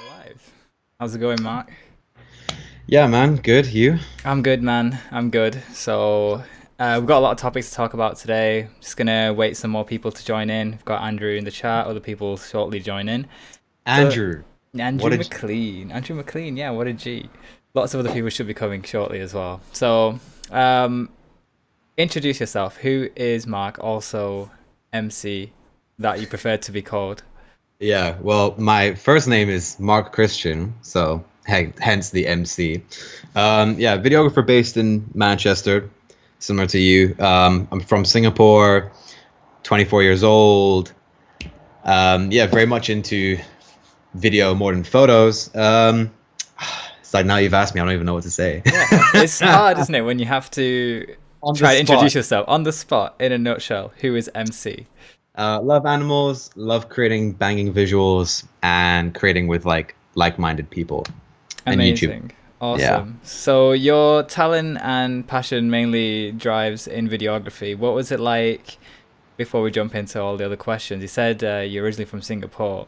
Live. How's it going, Mark? Yeah, man, good. You? I'm good, man. I'm good. So, we've got a lot of topics to talk about today. Just gonna wait some more people to join in. We've got Andrew in the chat. Other people shortly join in. So, Andrew. Andrew What a McLean. Andrew McLean. Yeah, what a G. Lots of other people should be coming shortly as well. So, introduce yourself. Who is Mark? Also, MC that you prefer to be called. yeah. Well, my first name is Mark Christian, so hence the MC. Yeah, videographer based in Manchester, similar to you. I'm from Singapore, 24 years old. Yeah, very much into video more than photos. It's like now you've asked me, I don't even know what to say. Yeah, it's hard, isn't it, when you have to On the try to introduce spot. yourself on the spot in a nutshell. Who is MC? Love animals, love creating banging visuals, and creating with like-minded people. And YouTube. Amazing. Yeah. Awesome. So your talent and passion mainly drives in videography. What was it like before we jump into all the other questions? You said you're originally from Singapore.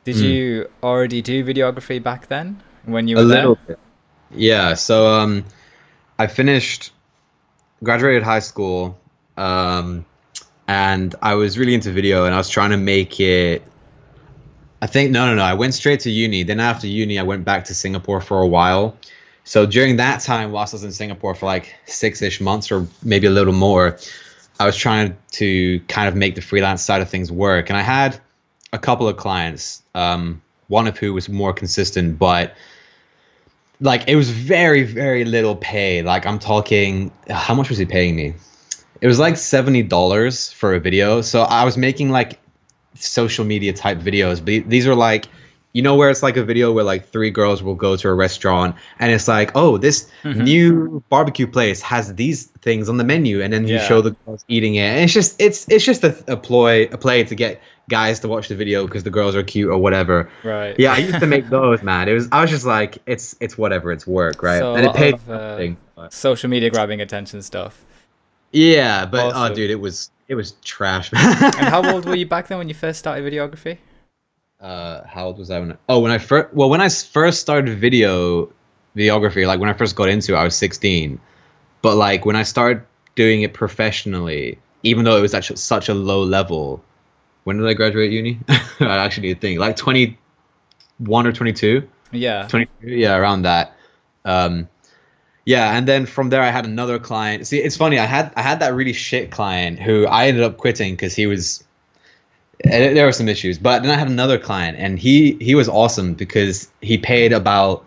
Did Mm. you already do videography back then when you A were there? little bit. Yeah. So I finished, graduated high school, um, and I was really into video, and I was trying to make it. I think no. I went straight to uni. Then after uni, I went back to Singapore for a while. So during that time, whilst I was in Singapore for like 6-ish months or maybe a little more, I was trying to kind of make the freelance side of things work. And I had a couple of clients, one of who was more consistent, but like it was very, very little pay. Like I'm talking, how much was he paying me? It was like $70 for a video. So I was making like social media type videos, but these are like, where it's like a video where like three girls will go to a restaurant and it's like, oh, this Hmm. new barbecue place has these things on the menu, and then you show Yeah. the girls eating it, and it's just a play to get guys to watch the video because the girls are cute or whatever. Right. Yeah, I used to make those, man. I was just like, it's whatever, it's work, right? So a And it lot paid of nothing. But social media grabbing attention stuff. yeah, but oh, Awesome. dude, it was trash, And how man. old were you back then when you first started videography? How old was I when I first started videography, like when I first got into it, I was 16. But like when I started doing it professionally, even though it was actually such a low level, when did I graduate uni? I actually need to think, like 21 or 22, Yeah. 22, yeah, around that. Um, yeah, and then from there I had another client. See, it's funny. I had that really shit client who I ended up quitting because there were some issues. But then I had another client, and he was awesome because he paid about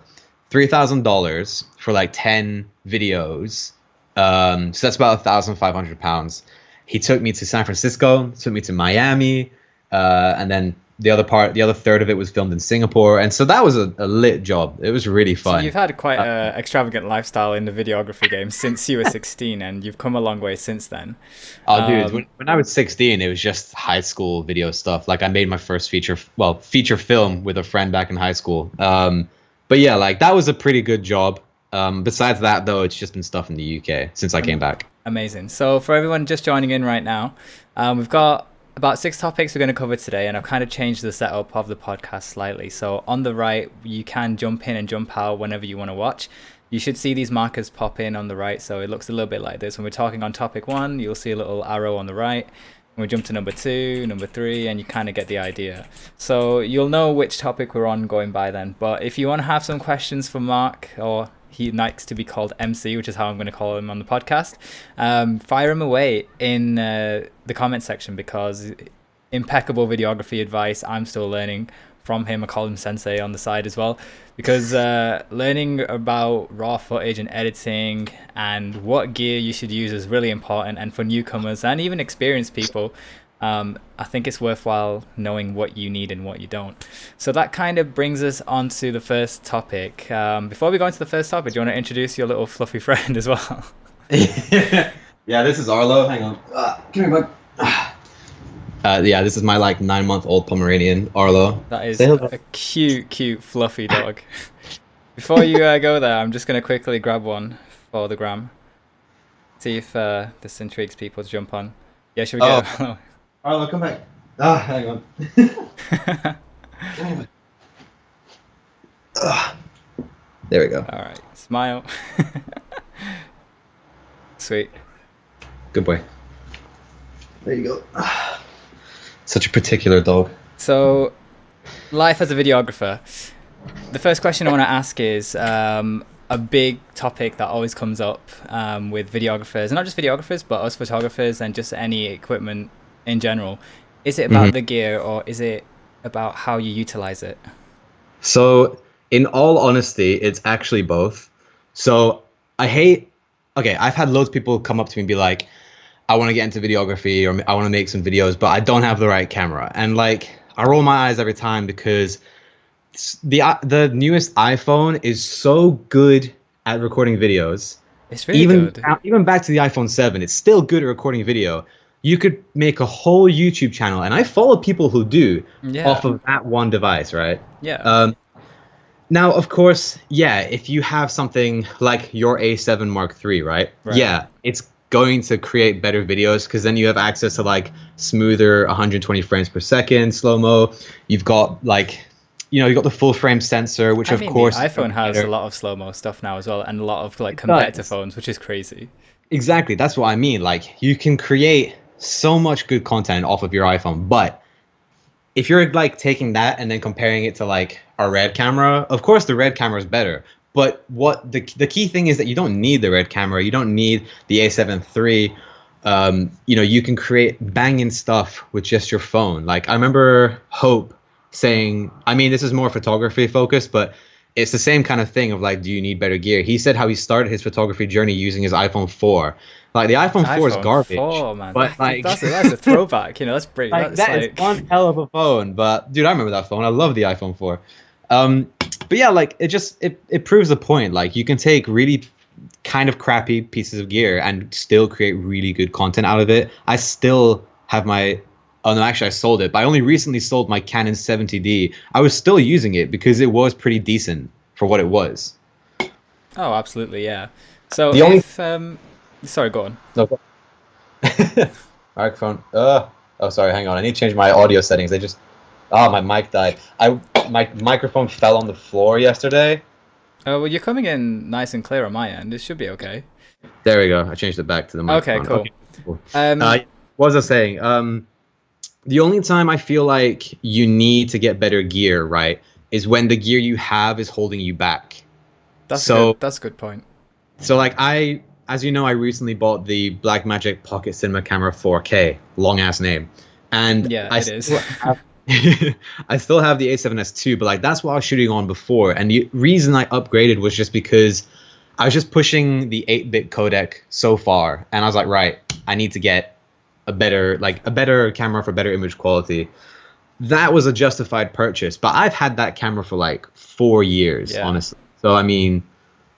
$3,000 for like 10 videos. So that's about £1,500. He took me to San Francisco, took me to Miami, and then the other third of it was filmed in Singapore, and so that was a lit job. It was really So fun. you've had quite a extravagant lifestyle in the videography game since you were 16, and you've come a long way since then. Oh, dude, Um, when I was 16, it was just high school video stuff. Like I made my first feature film with a friend back in high school. But yeah, like that was a pretty good job. Besides that, though, it's just been stuff in the UK since I came back. Amazing. So for everyone just joining in right now, we've got about 6 topics we're going to cover today, and I've kind of changed the setup of the podcast slightly. So on the right, you can jump in and jump out whenever you want to watch. You should see these markers pop in on the right, so it looks a little bit like this. When we're talking on topic 1, you'll see a little arrow on the right. When we jump to number 2, number 3, and you kind of get the idea. So you'll know which topic we're on going by then. But if you want to have some questions for Mark, or he likes to be called MC, which is how I'm going to call him on the podcast, fire him away in the comment section, because impeccable videography advice. I'm still learning from him. I call him Sensei on the side as well, because learning about raw footage and editing and what gear you should use is really important. And for newcomers and even experienced people, I think it's worthwhile knowing what you need and what you don't. So that kind of brings us on to the first topic. Before we go into the first topic, do you want to introduce your little fluffy friend as well? Yeah, this is Arlo. Hang on. Come here, bud. Yeah, this is my like 9-month-old Pomeranian, Arlo. That is a cute, fluffy dog. Before you go there, I'm just going to quickly grab one for the gram. See if this intrigues people to jump on. Yeah, should we go? Arlo, come back. Hang on. Come here. There we go. All right, smile. Sweet. Good boy. There you go. Such a particular dog. So, life as a videographer. The first question I want to ask is a big topic that always comes up with videographers, and not just videographers, but us photographers and just any equipment in general. Is it about the gear, or is it about how you utilize it? So, in all honesty, it's actually both. So, I've had loads of people come up to me and be like, I want to get into videography, or I want to make some videos, but I don't have the right camera. And like, I roll my eyes every time, because the newest iPhone is so good at recording videos. It's really good. Even back to the iPhone 7, it's still good at recording video. You could make a whole YouTube channel, and I follow people who do off of that one device, right? Yeah. Now, of course, if you have something like your A7 Mark III, right? Yeah, it's going to create better videos, because then you have access to like smoother 120 frames per second slow-mo. You've got like, you've got the full frame sensor, which of course the iPhone has a lot of slow-mo stuff now as well, and a lot of like competitor phones, which is crazy. Exactly, that's what I mean. Like, you can create so much good content off of your iPhone, but if you're like taking that and then comparing it to like a Red camera, of course the Red camera is better. But what the key thing is that you don't need the Red camera. You don't need the A7 III. You can create banging stuff with just your phone. Like, I remember Hope saying, I mean, this is more photography focused, but it's the same kind of thing of like, do you need better gear? He said how he started his photography journey using his iPhone 4. Like, the iPhone 4 is garbage. 4, man. But like, that's a throwback. That's pretty. Like, that is one hell of a phone. But dude, I remember that phone. I love the iPhone 4. But yeah, like, it proves the point. Like, you can take really kind of crappy pieces of gear and still create really good content out of it. I still have I sold it, but I only recently sold my Canon 70D. I was still using it because it was pretty decent for what it was. Oh, absolutely, yeah. So sorry, go on. No, go on. Microphone. Sorry, hang on. I need to change my audio settings. My mic died. My microphone fell on the floor yesterday. Oh, well, you're coming in nice and clear on my end. It should be okay. There we go. I changed it back to the microphone. Okay, cool. What was I saying? The only time I feel like you need to get better gear, right, is when the gear you have is holding you back. That's a good point. So, like, as you know, I recently bought the Blackmagic Pocket Cinema Camera 4K. Long ass name. And yeah, it is. I still have the A7S II, but like, that's what I was shooting on before. And the reason I upgraded was just because I was just pushing the 8-bit codec so far, and I was like, right, I need to get a better camera for better image quality. that was a justified purchase. But I've had that camera for like 4 years, Yeah. honestly. So I mean,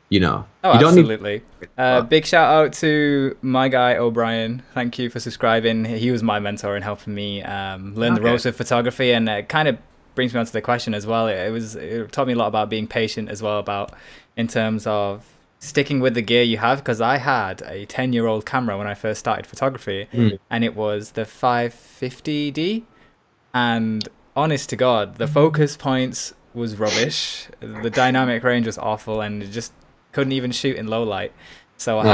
you know, Oh, you don't need. absolutely. But Big shout out to my guy O'Brien. Thank you for subscribing. He was my mentor in helping me learn the okay. ropes of photography, and it kind of brings me on to the question as well. It taught me a lot about being patient as well, about in terms of sticking with the gear you have. Because I had a 10-year-old camera when I first started photography, Mm. and it was the 550D. And honest to God, the focus points was rubbish. The dynamic range was awful, and it just couldn't even shoot in low light. So Um,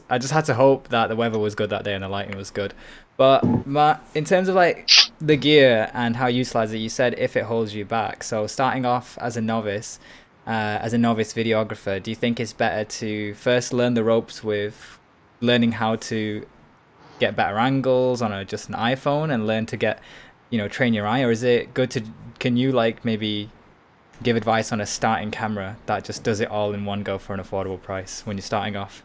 I just had to hope that the weather was good that day and the lighting was good. But in terms of like the gear and how you utilize it, you said if it holds you back. So starting off as a novice videographer, do you think it's better to first learn the ropes with learning how to get better angles on just an iPhone and learn to get, train your eye, or is it good to, can you like maybe give advice on a starting camera that just does it all in one go for an affordable price when you're starting off?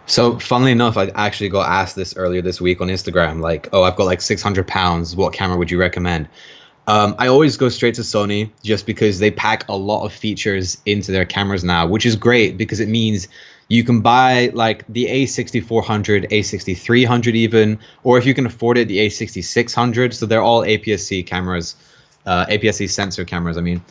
so funnily enough, I actually got asked this earlier this week on Instagram, like, oh, I've got like 600 pounds. What camera would you recommend? I always go straight to Sony just because they pack a lot of features into their cameras now, which is great because it means you can buy like the A6400, A6300 even, or if you can afford it, the A6600. So they're all APS-C cameras, APS-C sensor cameras, I mean.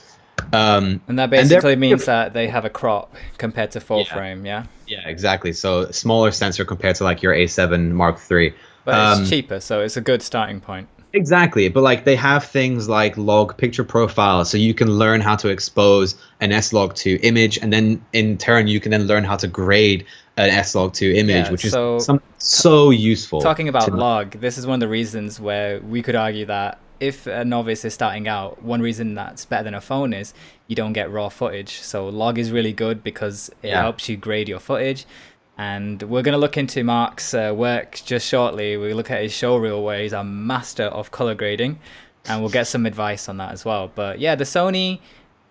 And that And they're basically means that they have a crop compared to full yeah, frame, yeah? yeah, exactly. So smaller sensor compared to like your A7 Mark III. But it's Um, cheaper, so it's a good starting point. Exactly, but like they have things like log picture profile, so you can learn how to expose an S-log to image, and then in turn you can then learn how to grade an S-log to image, Yeah, which is so so useful. talking about To, log, this is one of the reasons where we could argue that if a novice is starting out, one reason that's better than a phone is you don't get raw footage. So log is really good because it yeah, helps you grade your footage. And we're going to look into Mark's work just shortly. We'll look at his show reel where he's a master of color grading, and we'll get some advice on that as well. But yeah, the Sony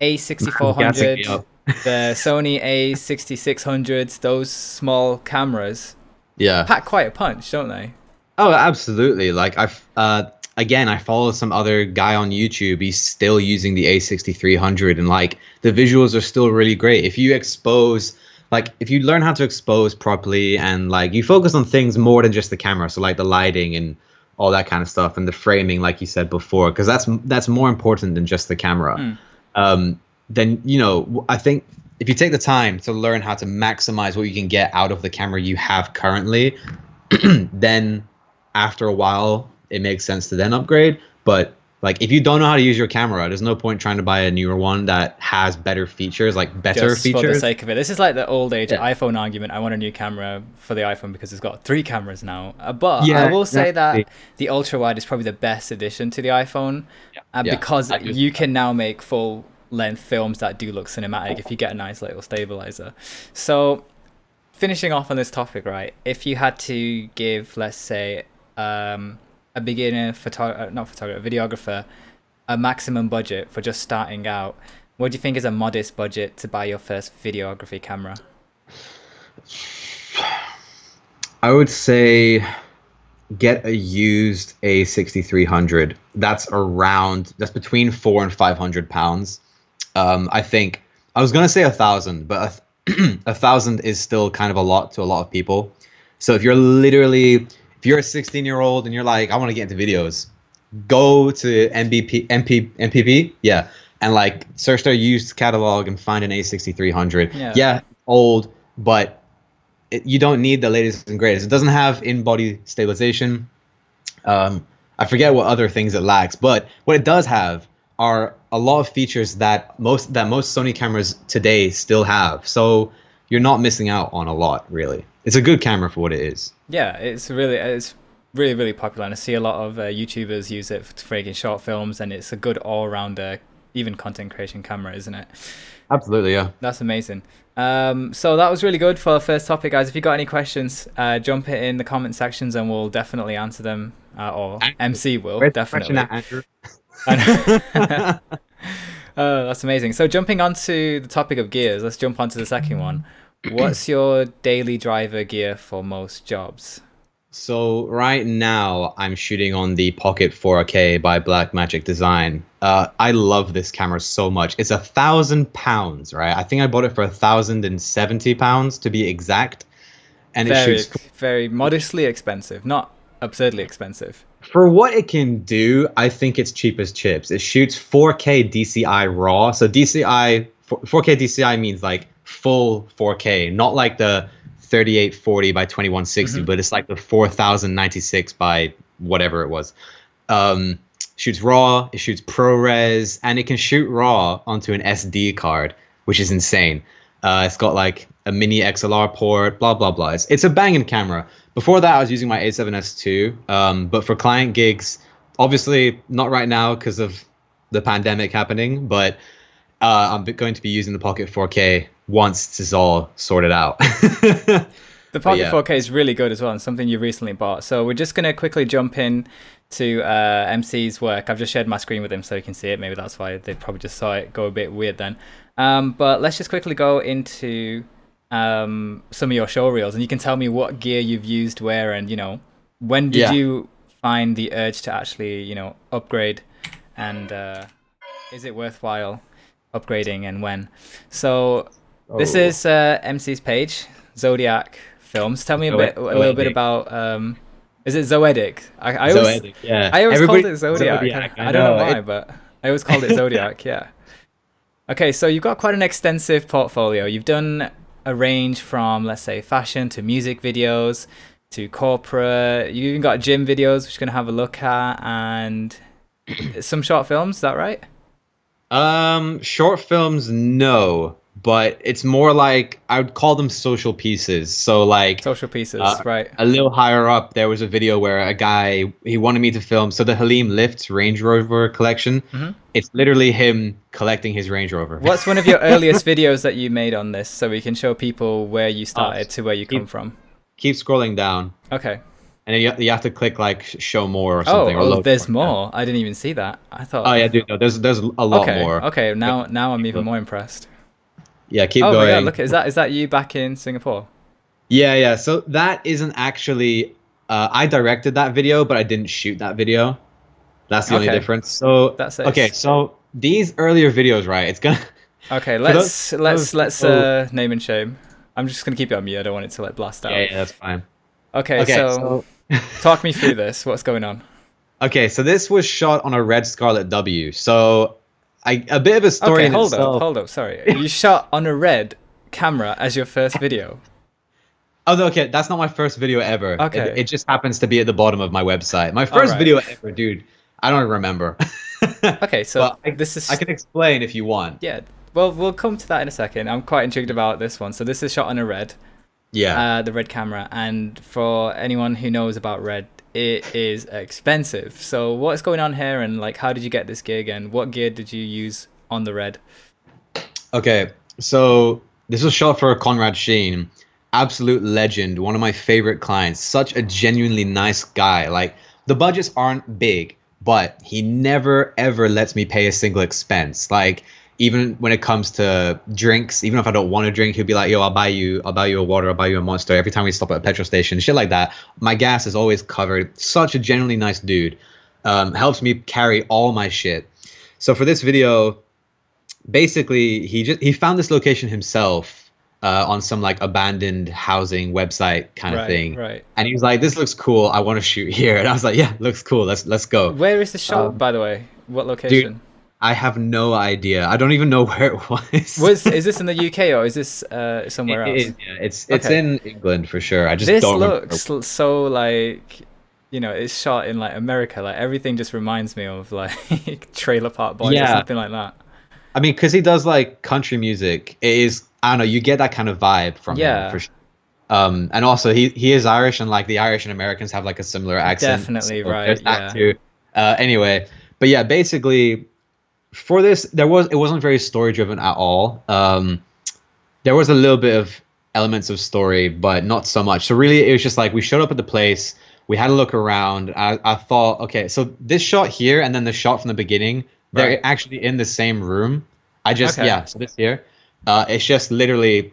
gassing me A6400, up. the Sony A6600s, those small cameras Yeah. pack quite a punch, don't they? Oh, absolutely. Like again, I follow some other guy on YouTube. He's still using the A6300, and like the visuals are still really great. If you expose, like if you learn how to expose properly, and like you focus on things more than just the camera, so like the lighting and all that kind of stuff, and the framing, like you said before, because that's more important than just the camera. Hmm. Then I think if you take the time to learn how to maximize what you can get out of the camera you have currently, then after a while it makes sense to then upgrade. But like if you don't know how to use your camera, there's no point trying to buy a newer one that has better features, like better Just for the features. sake of it. This is like the old age Yeah. iPhone argument. I want a new camera for the iPhone because it's got three cameras now. But I Yeah, will say exactly. that the ultra wide is probably the best addition to the iPhone, Yeah, because I agree. you can now make full length films that do look cinematic if you get a nice little stabilizer. So finishing off on this topic, right? If you had to give, let's say, a beginner not photographer, videographer, a maximum budget for just starting out, what do you think is a modest budget to buy your first videography camera? I would say get a used A6300. That's between 400 and 500 pounds. I think I was gonna say 1,000, but a 1,000 is still kind of a lot to a lot of people. So if you're a 16-year-old and you're like, I want to get into videos, go to MPP, yeah, and like search their used catalog and find an A6300. Yeah. Yeah, old, but you don't need the latest and greatest. It doesn't have in-body stabilization. I forget what other things it lacks, but what it does have are a lot of features that most Sony cameras today still have. So you're not missing out on a lot, really. It's a good camera for what it is. Yeah, it's really, really popular, and I see a lot of YouTubers use it for making short films, and it's a good all-rounder, even content creation camera, isn't it? Absolutely, yeah. That's amazing. So that was really good for our first topic, guys. If you got any questions, jump it in the comment sections, and we'll definitely answer them, or MC will Where's the question definitely. at, Andrew? That's amazing. So jumping onto the topic of gears, let's jump onto the second one. What's your daily driver gear for most jobs? So right now I'm shooting on the Pocket 4K by Blackmagic Design. I love this camera so much. It's £1,000, right? I think I bought it for £1,070 to be exact, and it Very, shoots very modestly expensive, not absurdly expensive. for what it can do. I think it's cheap as chips. It shoots 4K DCI RAW. So DCI 4K DCI means like full 4K, not like the 3840 by 2160, Hmm. but it's like the 4096 by whatever it was. Um, Shoots RAW, it shoots ProRes, and it can shoot RAW onto an SD card, which is insane. It's got like a mini XLR port, blah blah blah. It's a banging camera. Before that, I was using my A7S II, but for client gigs, obviously not right now because of the pandemic happening. But I'm going to be using the Pocket 4K once this is all sorted out. The But Pocket yeah, 4K is really good as well, and something you recently bought. So we're just going to quickly jump in to MC's work. I've just shared my screen with him so you can see it. Maybe that's why they probably just saw it go a bit weird then. But let's just quickly go into some of your show reels, and you can tell me what gear you've used where, and when did yeah. you find the urge to actually upgrade, and is it worthwhile upgrading, and when? So this Oh, is MC's page, Zodiac Films. Tell me a little bit Zoetic. about is it Zoedic? Zoetic, yeah. I always called Everybody it Zodiac. Zodiac. I I don't know know. why, but I always called it Zodiac. Yeah. Okay, so you've got quite an extensive portfolio. You've done a range from, let's say, fashion to music videos to corporate. You even got gym videos, which you're gonna have a look at, and some short films. Is that right? Short films, no, but it's more like I would call them social pieces. So like, Social pieces, right? a little higher up, there was a video where a guy he wanted me to film. So the Halim Lifts Range Rover collection, Hmm. it's literally him collecting his Range Rover. What's one of your earliest videos that you made on this, so we can show people where you Oh, started to where you come keep from? keep scrolling down, Okay. and then you have to click like show more or Oh, something or oh, load there's more. Yeah. more. I didn't even see that. I Oh thought. yeah, dude. No, there's a lot Okay, more. okay. But Now I'm keep even going. more impressed. Yeah, keep Oh my God! going. Look, is that you back in Singapore? Yeah, yeah. So that isn't actually. I directed that video, but I didn't shoot that video. That's the only Okay, difference. So that's okay, it. so these earlier videos, right? It's gonna Okay, for let's those who let's know. name and shame. I'm just gonna keep it on mute. I don't want it to like blast Yeah, out. yeah, that's fine. Okay, Okay, so so talk me through this. What's going on? okay, so this was shot on a Red Scarlet W. So a bit of a story Okay, in itself. hold up. Sorry, you shot on a red camera as your first video. Oh, no, okay, that's not my first video ever. It Okay, just happens to be at the bottom of my website. My all first right. video ever, dude. I don't remember. Okay, so But this I is can explain if you want. yeah. Well, we'll come to that in a second. I'm quite intrigued about this one. So this is shot on a red, Yeah. the red camera, and for anyone who knows about red, it is expensive. So what's going on here, and like, how did you get this gig, and what gear did you use on the red? Okay, so this was shot for Conrad Sheen, absolute legend, one of my favorite clients, such a genuinely nice guy. Like the budgets aren't big, but he never ever lets me pay a single expense. Like even when it comes to drinks, even if I don't want to drink, he'll be like, "Yo, I'll buy you a water, I'll buy you a Monster." Every time we stop at a petrol station, shit like that. My gas is always covered. Such a genuinely nice dude. Helps me carry all my shit. So for this video, basically he found this location himself on some like abandoned housing website kind of Right, thing, right. and he was like, "This looks cool, I want to shoot here." And I was like, "Yeah, looks cool, let's go." Where is the shot, um, by the way? What Dude, location? I have no idea, I don't even know where it was. Was is this in the UK or is this It somewhere else? is, yeah, it's Okay. in England for sure, I just This don't remember. looks so like, it's shot in like America. Like everything just reminds me of like Trailer Park Boys or Yeah, something like that. I mean, because he does like country music, it is, I don't know, you get that kind of vibe from him for Yeah, sure. And also he is Irish, and like the Irish and Americans have like a similar accent, definitely so right. there's that Yeah. too. Anyway, but yeah, basically for this, it wasn't very story driven at all. There was a little bit of elements of story, but not so much. So really, it was just like we showed up at the place, we had a look around. I thought, okay, so this shot here and then the shot from the beginning, they're Right. actually in the same room. I just Okay. yeah, so this here, it's just literally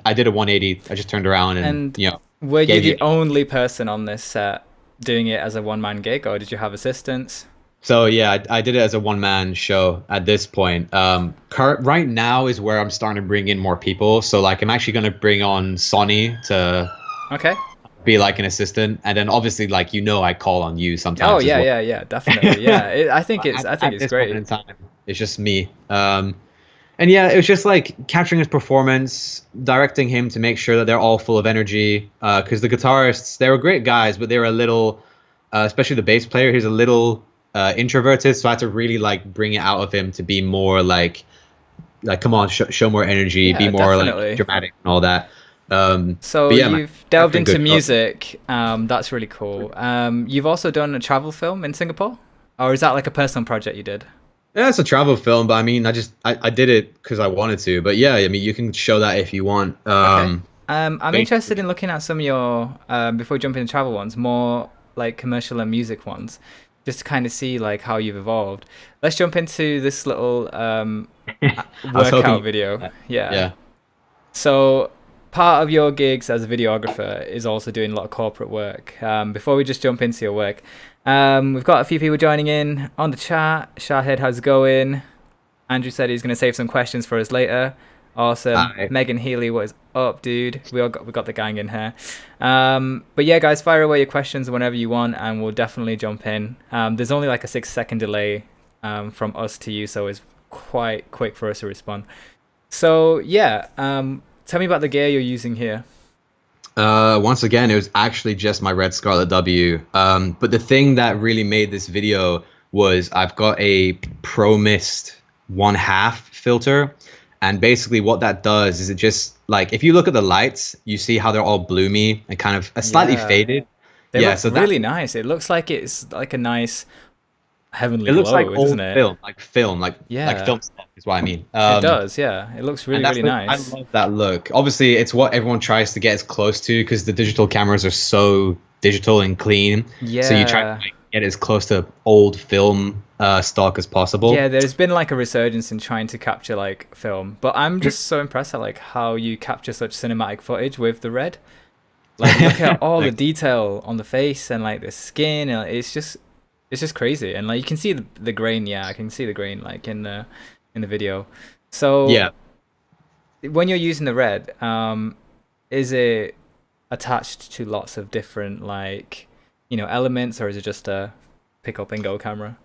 I did a 180. I just turned around and And Were you gave you. the only person on this set doing it as a one-man gig, or did you have assistants? So yeah, I did it as a one man show at this point. Right now is where I'm starting to bring in more people. So like I'm actually gonna bring on Sonny to Okay. be like an assistant, and then obviously like I call on you Oh sometimes as yeah, well. yeah, yeah, definitely. Yeah, But I think at it's this moment great. in time, it's just me. And yeah, it was just like capturing his performance, directing him to make sure that they're all full of energy. Because the guitarists, they were great guys, but they were a little, especially the bass player, he's a little introverted. So I had to really like bring it out of him to be more like come on, show more energy, be Yeah, more like definitely. dramatic and all that. So But yeah, man, you've delved definitely a into good show. music. That's really cool. You've also done a travel film in Singapore, or is that like a personal project you did? Yeah, it's a travel film, but I mean, I did it because I wanted to. But yeah, I mean, you can show that if you want. Okay. I'm interested Basically, in looking at some of your before we jump into travel ones, more like commercial and music ones, just to kind of see like how you've evolved. Let's jump into this little I was hoping workout you. video. Yeah. Yeah. So part of your gigs as a videographer is also doing a lot of corporate work. Before we just jump into your work, we've got a few people joining in on the chat. Shahid, how's it going? Andrew said he's going to save some questions for us later. Awesome. I Megan Healy, what is up, dude? We got the gang in here. But yeah, guys, fire away your questions whenever you want, and we'll definitely jump in. There's only like a 6 second delay from us to you, so it's quite quick for us to respond. So yeah, tell me about the gear you're using here. Once again, it was actually just my Red Scarlet W. But the thing that really made this video was I've got a Pro Mist 1/2 filter, and basically what that does is it just like if you look at the lights, you see how they're all bloomy and kind of slightly Yeah, faded. they Yeah, look so that really nice. It looks like it's like a nice heavenly it looks like glow, doesn't old it? film, like Yeah, film stock is what I mean. it does. Yeah, it looks And really, that's really I nice. love that look. Obviously, it's what everyone tries to get as close to because the digital cameras are so digital and clean. So you try to Yeah. like, get as close to old film stock as possible. Yeah, there's been like a resurgence in trying to capture like film, but I'm just so impressed at like how you capture such cinematic footage with the red. Like look at all the Like, detail on the face and like the skin, and it's just crazy. And like you can see the grain. Yeah, I can see the grain like in the video. So yeah. when you're using the red, is it attached to lots of different like elements, or is it just a pick up and go camera?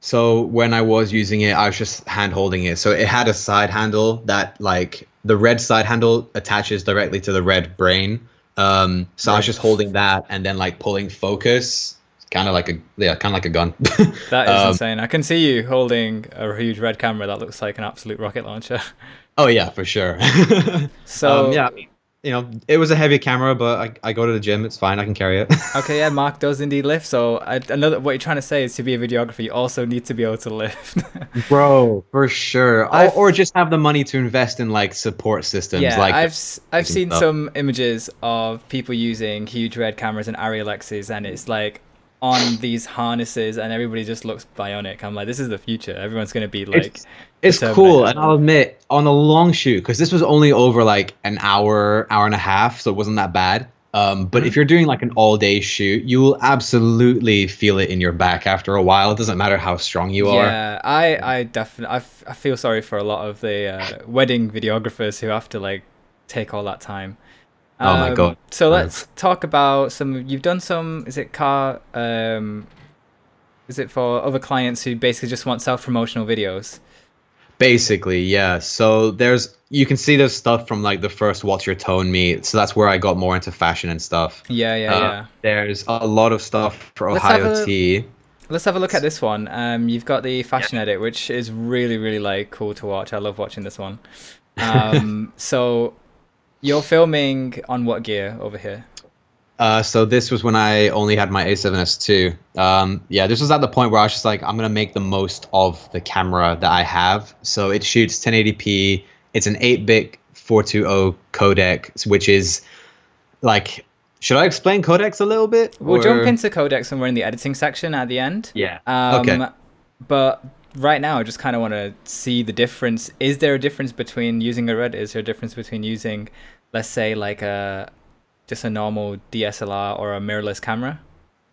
So when I was using it, I was just hand holding it. So it had a side handle that like the red side handle attaches directly to the red brain. So I was Right. just holding that and then like pulling focus, kind of like a gun. That is um, insane. I can see you holding a huge red camera that looks like an absolute rocket launcher. Oh yeah, for sure. So, Yeah, I mean, it was a heavy camera, but I go to the gym. It's fine. I can carry it. okay, yeah, Mark does indeed lift. So, another what you're trying to say is to be a videographer, you also need to be able to lift. Bro, for sure. I've Or just have the money to invest in like support systems, Yeah, like I've and seen stuff. some images of people using huge red cameras and Arri Alexas, and it's like on these harnesses, and everybody just looks bionic. I'm like, this is the future. Everyone's gonna be like It's the it's cool, Terminator. and I'll admit, on a long shoot, because this was only over like an hour, hour and a half, so it wasn't that bad. But Mhm. if you're doing like an all day shoot, you will absolutely feel it in your back after a while. It doesn't matter how strong you are. Yeah, I definitely I feel sorry for a lot of the wedding videographers who have to like take all that time. Oh my God. So Um, let's talk about some. You've done some. Is it car? Is it for other clients who basically just want self promotional videos? Basically, yeah. So you can see there's stuff from like the first What's Your Tone meet. So that's where I got more into fashion and stuff. Yeah, yeah, yeah. There's a lot of stuff for Let's have Ohio a Tea. let's have a look at this one. You've got the fashion edit, which is really, really like cool to watch. I love watching this one. So you're filming on what gear over here? So this was when I only had my A7S II. Yeah, this was at the point where I was just like, I'm gonna make the most of the camera that I have. So it shoots 1080p. It's an 8-bit 420 codec, which is like, should I explain codecs a little bit? We'll jump Or into codecs when we're in the editing section at the end. yeah, okay. Um, but right now, I just kind of want to see the difference. Is there a difference between using a red? Is there a difference between using, let's say, like a just a normal DSLR or a mirrorless camera?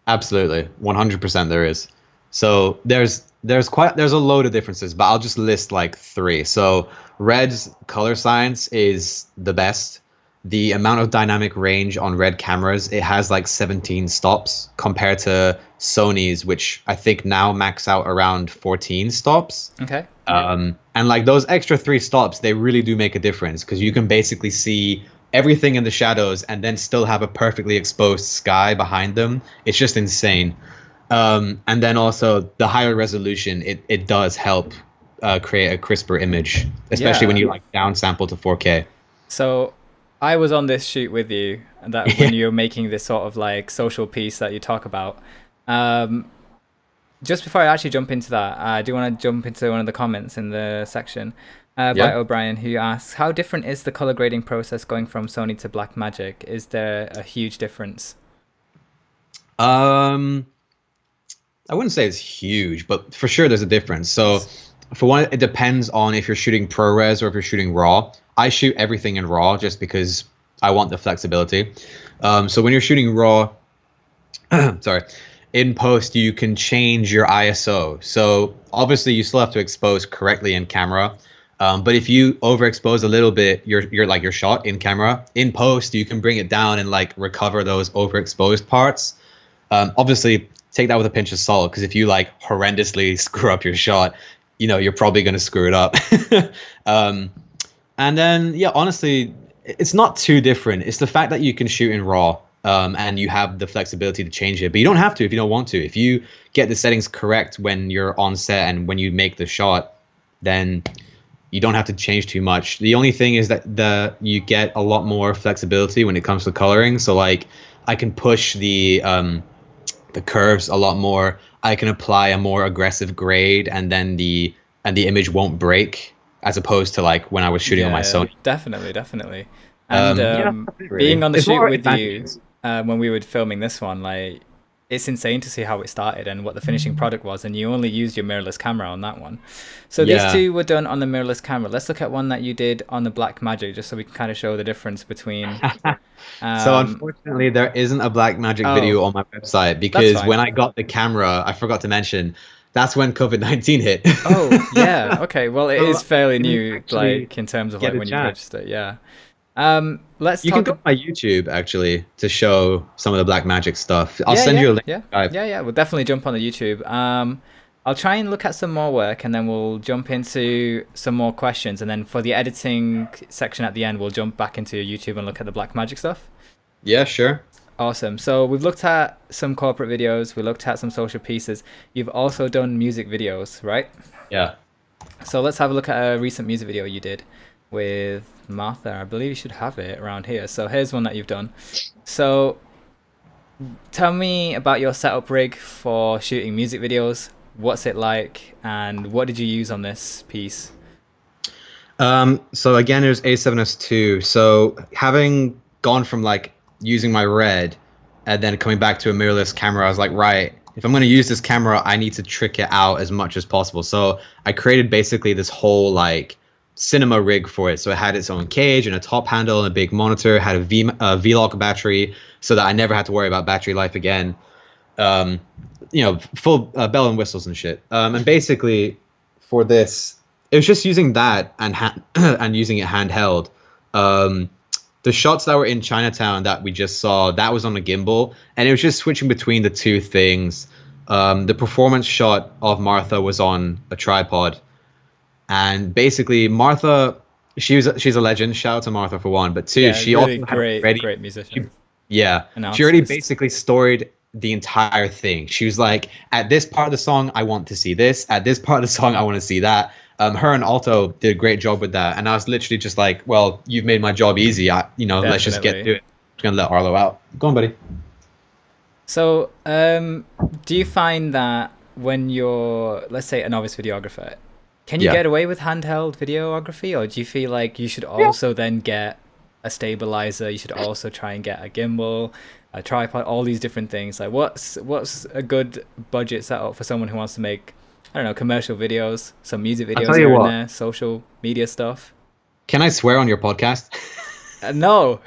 Absolutely, 100% there is. So there's a load of differences, but I'll just list like three. So Red's color science is the best. The amount of dynamic range on Red cameras, it has like 17 stops compared to Sony's, which I think now max out around 14 stops. Okay. And like those extra three stops, they really do make a difference because you can basically see everything in the shadows and then still have a perfectly exposed sky behind them. It's just insane. And then also the higher resolution, it does help create a crisper image, especially when Yeah. you like downsample to 4K. So I was on this shoot with you, and that when you were making this sort of like social piece that you talk about. Um, just before I actually jump into that, I do want to jump into one of the comments in the section by Yeah. O'Brien, who asks, "How different is the color grading process going from Sony to Blackmagic? Is there a huge difference?" Um, I wouldn't say it's huge, but for sure there's a difference. So for one, it depends on if you're shooting ProRes or if you're shooting RAW. I shoot everything in RAW just because I want the flexibility. So when you're shooting RAW, sorry, in post you can change your ISO. So obviously you still have to expose correctly in camera. But if you overexpose a little bit, your shot in camera, in post you can bring it down and like recover those overexposed parts. Obviously, take that with a pinch of salt because if you like horrendously screw up your shot, you're probably going to screw it up. um, and then, yeah, honestly, it's not too different. It's the fact that you can shoot in RAW and you have the flexibility to change it, but you don't have to if you don't want to. If you get the settings correct when you're on set and when you make the shot, then you don't have to change too much. The only thing is that you get a lot more flexibility when it comes to coloring. So like I can push the curves a lot more. I can apply a more aggressive grade, and then the image won't break, as opposed to like when I was shooting on my Yeah, Sony. definitely, definitely. And Yeah, being really. on the It's shoot more with you advantages. when we were filming this one, like it's insane to see how it started and what the finishing product was. And you only used your mirrorless camera on that one. So these Yeah. two were done on the mirrorless camera. Let's look at one that you did on the Blackmagic, just so we can kind of show the difference between. So Um, unfortunately, there isn't a Blackmagic oh, video on my website that's because fine. when I got the camera, I forgot to mention, that's when COVID-19 hit. Oh, yeah. Okay. Well, it So is fairly I didn't new, actually like in terms of get like a when you chance. purchased it. Yeah. Let's You can talk. go to my YouTube actually to show some of the Black Magic stuff. I'll Yeah, send you yeah, a link. yeah, Skype. yeah, yeah. We'll definitely jump on the YouTube. I'll try and look at some more work, and then we'll jump into some more questions. And then for the editing section at the end, we'll jump back into YouTube and look at the Black Magic stuff. Yeah, sure. Awesome. So we've looked at some corporate videos. We looked at some social pieces. You've also done music videos, right? Yeah. So let's have a look at a recent music video you did with Martha. I believe you should have it around here. So here's one that you've done. So tell me about your setup rig for shooting music videos. What's it like, and what did you use on this piece? So again, it was A7S2. So having gone from like using my Red and then coming back to a mirrorless camera, I was like, right, if I'm going to use this camera, I need to trick it out as much as possible. So I created basically this whole like cinema rig for it. So it had its own cage and a top handle and a big monitor, had a V-Lock battery so that I never had to worry about battery life again. Um, full bell and whistles and shit. And basically for this, it was just using that and and using it handheld. The shots that were in Chinatown that we just saw, that was on a gimbal, and it was just switching between the two things. The performance shot of Martha was on a tripod, and basically Martha, she's a legend. Shout out to Martha for one, but two, Yeah, she really also had great, already, great she, musician, yeah, an she already artist. basically storied the entire thing. She was like, at this part of the song, I want to see this. At this part of the song, I want to see that. Her and Alto did a great job with that, and I was literally just like, "Well, you've made my job easy. Let's just get Definitely. to it. I'm gonna let Arlo out. Go on, buddy." So, do you find that when you're, let's say, a novice videographer, can you Yeah. get away with handheld videography, or do you feel like you should Yeah. also then get a stabilizer? You should also try and get a gimbal, a tripod, all these different things. Like, what's a good budget setup for someone who wants to make, I don't know, commercial videos, some music I'll videos tell you here and what. there, social media stuff? Can I swear on your podcast? No,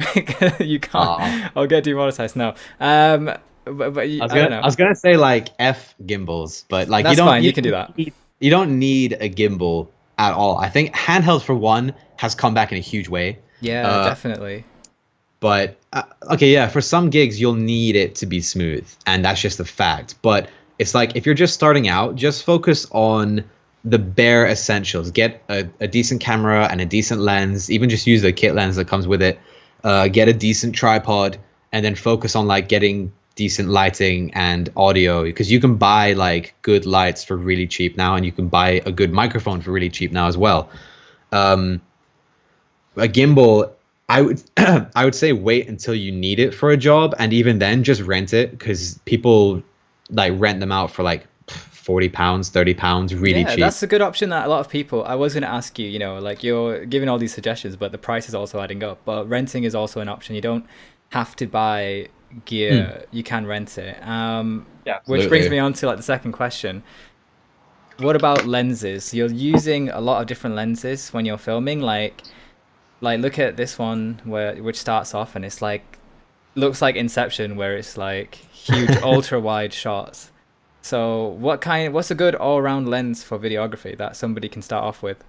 you can't. Uh, I'll get demonetized. No. But I don't know. I was gonna say like F gimbals, but like That's fine. You can do that. you don't need a gimbal at all. I think handheld for one has come back in a huge way. Yeah, Uh, definitely. but okay, yeah, for some gigs you'll need it to be smooth, and that's just a fact. But it's like if you're just starting out, just focus on the bare essentials. Get a decent camera and a decent lens. Even just use the kit lens that comes with it. Get a decent tripod, and then focus on like getting decent lighting and audio, because you can buy like good lights for really cheap now, and you can buy a good microphone for really cheap now as well. Um, a gimbal, I would I would say wait until you need it for a job, and even then just rent it, because people like rent them out for like £40, £30, really Yeah, cheap. that's a good option that a lot of people. I was going to ask you, like you're giving all these suggestions, but the price is also adding up. But renting is also an option. You don't have to buy Mm, gear, you can rent it. yeah, Which brings absolutely. me on to like the second question. What about lenses? You're using a lot of different lenses when you're filming. Like look at this one which starts off and it's like looks like Inception, where it's like huge ultra wide shots. So what's a good all round lens for videography that somebody can start off with?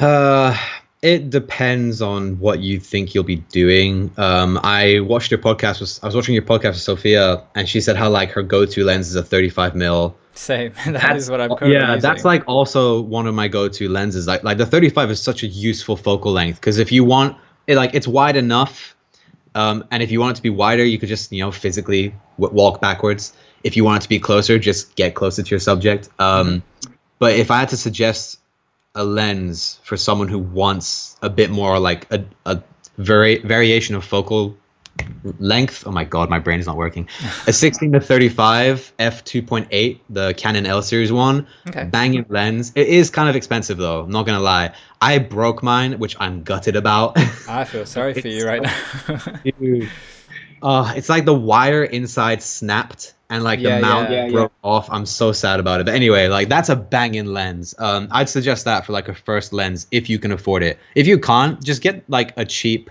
Uh, it depends on what you think you'll be doing. I was watching your podcast with Sophia, and she said how like her go-to lens is a 35 mil. Same. That is That's what I'm currently yeah, that's using. like also one of my go-to lenses. Like the 35 is such a useful focal length, because if you want it, like it's wide enough, and if you want it to be wider, you could just physically walk backwards. If you want it to be closer, just get closer to your subject. Hmm. But if I had to suggest a lens for someone who wants a bit more like a variation of focal length. Oh my god, my brain is not working. A 16 to 35 f2.8, the Canon L series one, Okay. banging lens. It is kind of expensive though, I'm not gonna lie. I broke mine, which I'm gutted about. I feel sorry for you It's right so now. huge. It's like the wire inside snapped and like the Yeah, mount yeah. broke off. I'm so sad about it. But anyway, like that's a banging lens. I'd suggest that for like a first lens if you can afford it. If you can't, just get like a cheap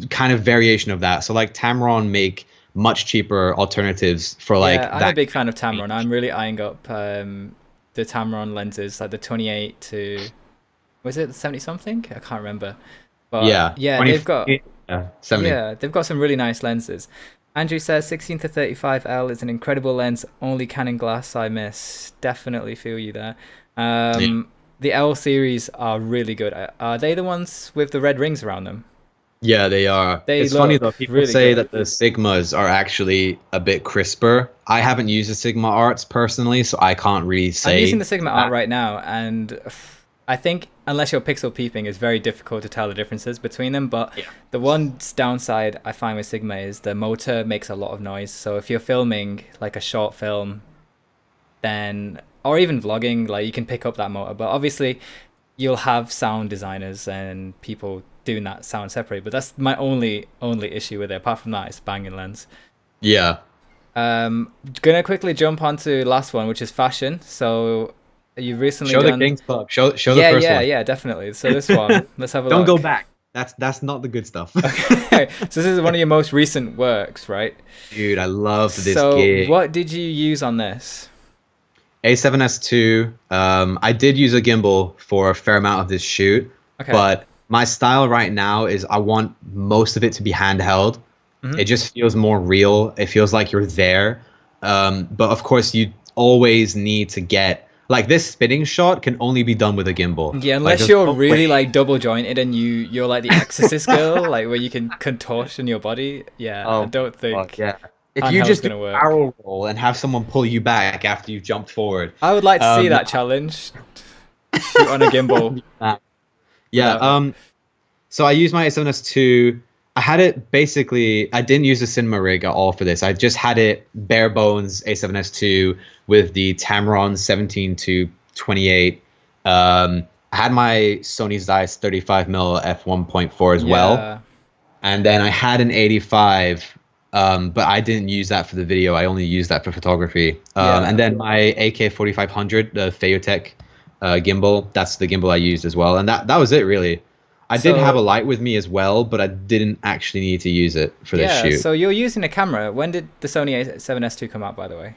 kind of variation of that. So like Tamron make much cheaper alternatives for Yeah, like I'm a that. big fan of Tamron. I'm really eyeing up the Tamron lenses, like the 28 to was it 70 something? I can't remember. But Yeah, yeah, 20, they've got yeah, 70. yeah, they've got some really nice lenses. Andrew says 16 to 35L is an incredible lens. Only Canon glass I miss. Definitely feel you there. Yeah. The L series are really good. Are they the ones with the red rings around them? Yeah, they are. They It's funny look though. People really say good. that the Sigmas are actually a bit crisper. I haven't used the Sigma Arts personally, so I can't really I'm using say the Sigma Art that. right now, and I think unless you're pixel peeping, it's very difficult to tell the differences between them. But Yeah. the one downside I find with Sigma is the motor makes a lot of noise. So if you're filming like a short film, then or even vlogging, like you can pick up that motor. But obviously, you'll have sound designers and people doing that sound separate. But that's my only issue with it. Apart from that, it's banging lens. Yeah. Gonna quickly jump onto last one, which is fashion. So you've recently Show the done. Kings Club. Show the Yeah, first yeah, one. yeah, definitely. So this one, let's have a Don't go look. back. That's not the good stuff. Okay, so this is one of your most recent works, right? Dude, I loved this So gig. what did you use on this? A7S2. I did use a gimbal for a fair amount of this shoot, Okay. but my style right now is I want most of it to be handheld. Hmm. It just feels more real. It feels like you're there. But of course, you always need to get like this spinning shot can only be done with a gimbal. Yeah, Like unless there's you're no really way. like double jointed and you're like the Exorcist girl, like where you can contortion your body. Yeah, I Oh don't God, think yeah. If you handheld's just do gonna a work. barrel roll and have someone pull you back after you've jumped forward, I would like to see um, that challenge. Shoot on a gimbal yeah. without that. So I used my A7S2. I had it basically. I didn't use the cinema rig at all for this. I just had it bare bones A7S2 with the Tamron 17 to 28. I had my Sony Zeiss 35mm f1.4 as well, Yeah, and then I had an 85. But I didn't use that for the video. I only used that for photography. And yeah. then my AK 4500, the Phaotech gimbal. That's the gimbal I used as well, and that was it really. I did have a So light with me as well, but I didn't actually need to use it for this yeah, shoot. so you're using a camera. When did the Sony A7S II come out, by the way?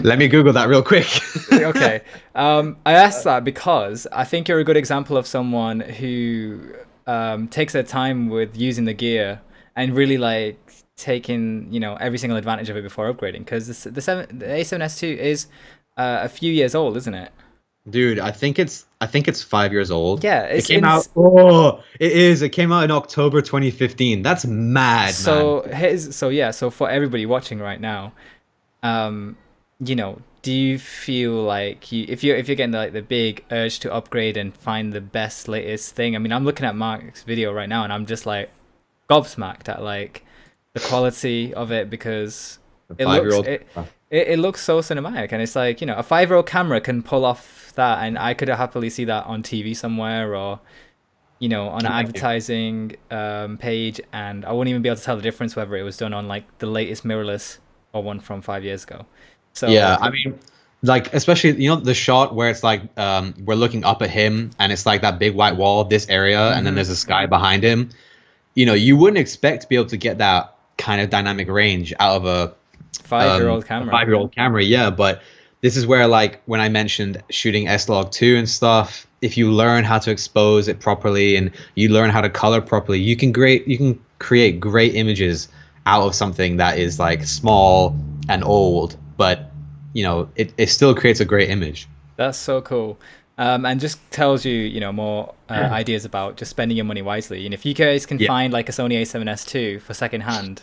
Let me Google that real quick. Okay. I asked that because I think you're a good example of someone who takes their time with using the gear and really like taking, every single advantage of it before upgrading. Because the A7S II is a few years old, isn't it? Dude, I think it's 5 years old. Yeah, It it's came in. out. Oh, it is. It came out in October 2015. That's mad, man. So for everybody watching right now, um, do you feel like if you're getting like the big urge to upgrade and find the best latest thing? I mean, I'm looking at Mark's video right now and I'm just like gobsmacked at like the quality of it because A it 5 year looks old. it it looks so cinematic and it's like a 5-year-old camera can pull off that and I could happily see that on TV somewhere or on an Thank you. advertising page, and I wouldn't even be able to tell the difference whether it was done on like the latest mirrorless or one from 5 years ago. Yeah, So, I mean, like especially the shot where it's like we're looking up at him and it's like that big white wall, this area, and then hmm there's a sky behind him. You wouldn't expect to be able to get that kind of dynamic range out of five-year-old a camera. 5 year old camera, yeah. But this is where, like, when I mentioned shooting S-Log 2 and stuff, if you learn how to expose it properly and you learn how to color properly, you can create great images out of something that is like small and old, but it still creates a great image. That's so cool. And just tells you, more ideas about just spending your money wisely. And if you guys can Yeah. find like a Sony A7S II for second hand,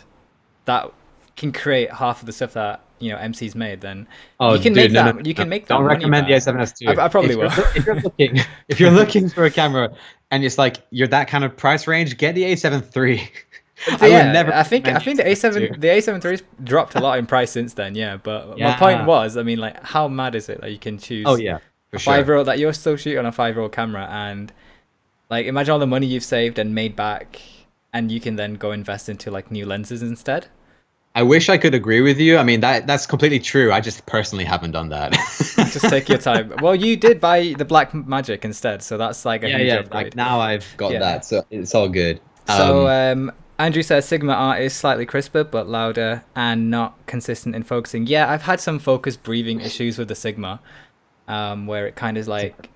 that can create half of the stuff that MC's made, then Oh, you can dude, make no, no, that you no. can make that Don't money recommend the back. A7S I, II. I probably If you're will. if you're looking if you're looking for a camera and it's like you're that kind of price range, get the A7 III. I would Yeah, never I think recommend the the A7 A7 II. the A7 III's dropped a lot in price since then. Yeah, but my point Yeah. was, I mean, like, how mad is it that you can Oh choose yeah, for a sure. 5-year-old that you're still shooting on a 5-year-old camera and like imagine all the money you've saved and made back, and you can then go invest into like new lenses instead. I wish I could agree with you. I mean, that's completely true. I just personally haven't done that. Just take your time. Well, you did buy the Black Magic instead, so that's like a Yeah, huge yeah. Like upgrade. now I've got Yeah. that, so it's all good. So Andrew says Sigma art is slightly crisper but louder and not consistent in focusing. Yeah, I've had some focus breathing issues with the Sigma, where it kind of like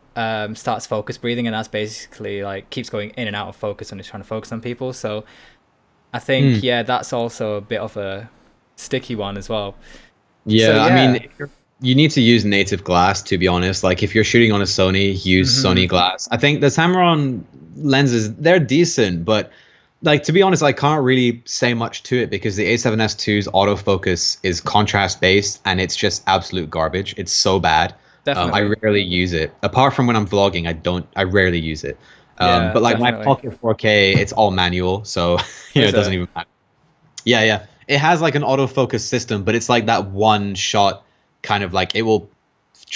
starts focus breathing, and that's basically like keeps going in and out of focus when it's trying to focus on people. So I Hmm. think yeah, that's also a bit of a sticky one as well. So Yeah, I mean, yeah. you need to use native glass to be honest. Like if you're shooting on a Sony, use hmm Sony glass. I think the Tamron lenses, they're decent, but like to be honest, I can't really say much to it because the A7S II's autofocus is contrast based and it's just absolute garbage. It's so bad. I Definitely. rarely use it. Apart from when I'm vlogging, I rarely use it. Yeah, But like my definitely. Pocket 4K, it's all manual, so Is it doesn't it? even matter. Yeah, yeah. It has like an autofocus system, but it's like that one shot kind of like it'll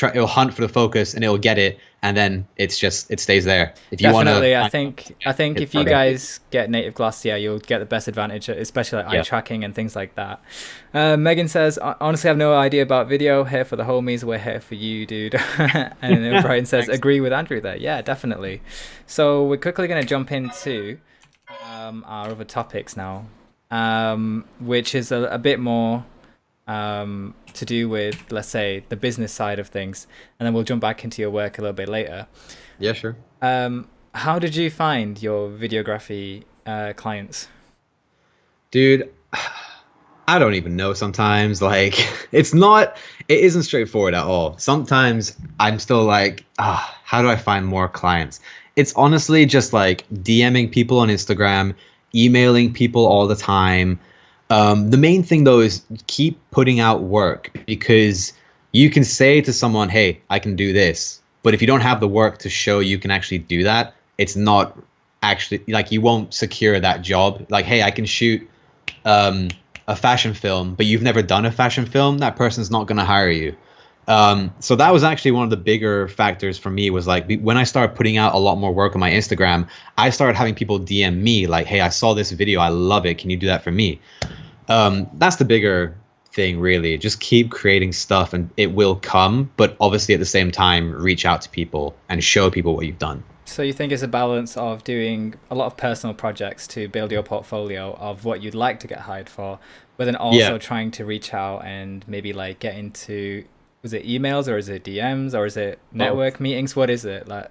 hunt for the focus and it'll get it and then it stays there. If you want to Definitely. I find think I think it's if you perfect. guys get native glass, yeah, you'll get the best advantage, especially like eye Yeah. tracking and things like that. Megan says, Honestly, I have no idea about video. Here for the homies. We're here for you, dude." And then Brian says, Thanks. "Agree with Andrew there. Yeah, definitely." So we're quickly going to jump into our other topics now, which is a bit more to do with, let's say, the business side of things, and then we'll jump back into your work a little bit later. Yeah, sure. How did you find your videography clients? Dude, I don't even know sometimes. Like, it isn't straightforward at all. Sometimes I'm still like, how do I find more clients? It's honestly just like DMing people on Instagram, emailing people all the time. The main thing though is keep putting out work because you can say to someone, hey, I can do this. But if you don't have the work to show you can actually do that, it's not actually like you won't secure that job. Like, hey, I can shoot um, a fashion film, but you've never done a fashion film, that person's not going to hire you. So that was actually one of the bigger factors for me was like when I started putting out a lot more work on my Instagram, I started having people DM me like, hey, I saw this video. I love it. Can you do that for me? That's the bigger thing, really. Just keep creating stuff and it will come. But obviously at the same time, reach out to people and show people what you've done. So you think it's a balance of doing a lot of personal projects to build your portfolio of what you'd like to get hired for, but then Yeah. also trying to reach out and maybe like get into, was it emails or is it DMs or is it Oh, network meetings? What is it like?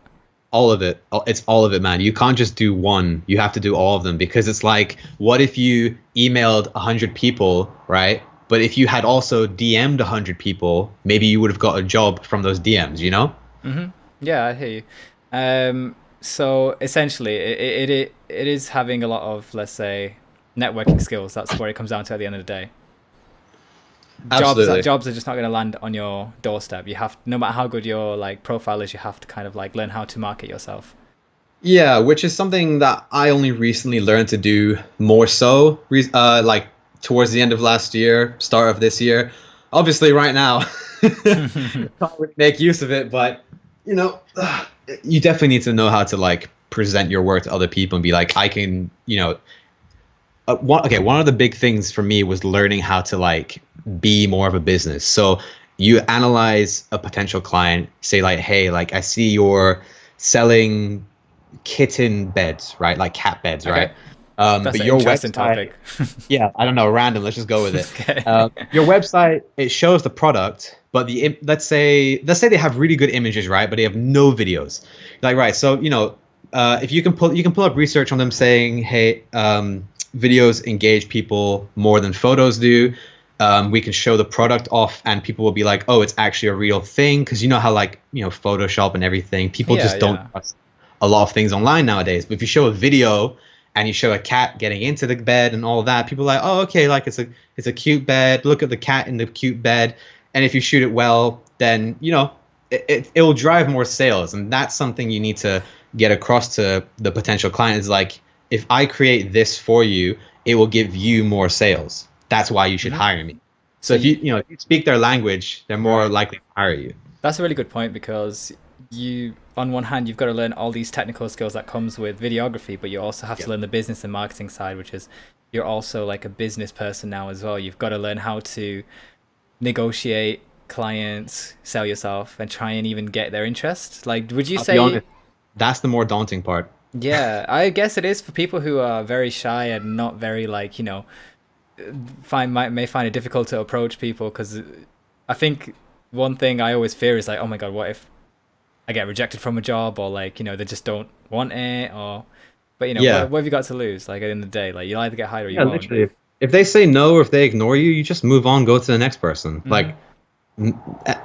all of it. It's all of it, man. You can't just do one. You have to do all of them because it's like, what if you emailed 100 people, right? But if you had also DM'd 100 people, maybe you would have got a job from those DMs, you know? Hmm. Yeah, I hear you. So essentially, it is having a lot of, let's say, networking skills. That's what it comes down to at the end of the day. Absolutely. Jobs are just not going to land on your doorstep. You have, no matter how good your like profile is, you have to kind of like learn how to market yourself. Yeah, which is something that I only recently learned to do more so, like towards the end of last year, start of this year. Obviously, right now, can't really make use of it, but you know, you definitely need to know how to like present your work to other people and be like, I can, one of the big things for me was learning how to like be more of a business. So you analyze a potential client, say like, hey, like I see you're selling kitten beds, right? Like cat beds, right? Okay, that's But an your interesting website, topic. yeah, I don't know, random. Let's just go with it. Okay. Your website it shows the product, but let's say they have really good images, right? But they have no videos. Like right, so if you can pull up research on them saying, hey, videos engage people more than photos do. We can show the product off, and people will be like, oh, it's actually a real thing, because you know how like Photoshop and everything, people Yeah, just don't yeah. trust a lot of things online nowadays. But if you show a video and you show a cat getting into the bed and all of that, people are like, oh, okay, like it's a cute bed. Look at the cat in the cute bed. And if you shoot it well, then it'll drive more sales, and that's something you need to get across to the potential client. Is like, if I create this for you, it will give you more sales. That's why you should Hmm. hire me. So So if if you speak their language, they're more right. likely to hire you. That's a really good point because you, on one hand, you've got to learn all these technical skills that comes with videography, but you also have Yeah. to learn the business and marketing side, which is you're also like a business person now as well. You've got to learn how to negotiate clients, sell yourself, and try and even get their interest. Like, would you I'll be say, honest, that's the more daunting part. yeah, I guess it is for people who are very shy and not very like, may find it difficult to approach people because I think one thing I always fear is like, oh my god, what if I get rejected from a job or like they just don't want it or but Yeah. what have you got to lose like at the end of the day like you'll either get hired or you Yeah, won't. literally. If they say no or if they ignore you, you just move on, go to the next person. Hmm. Like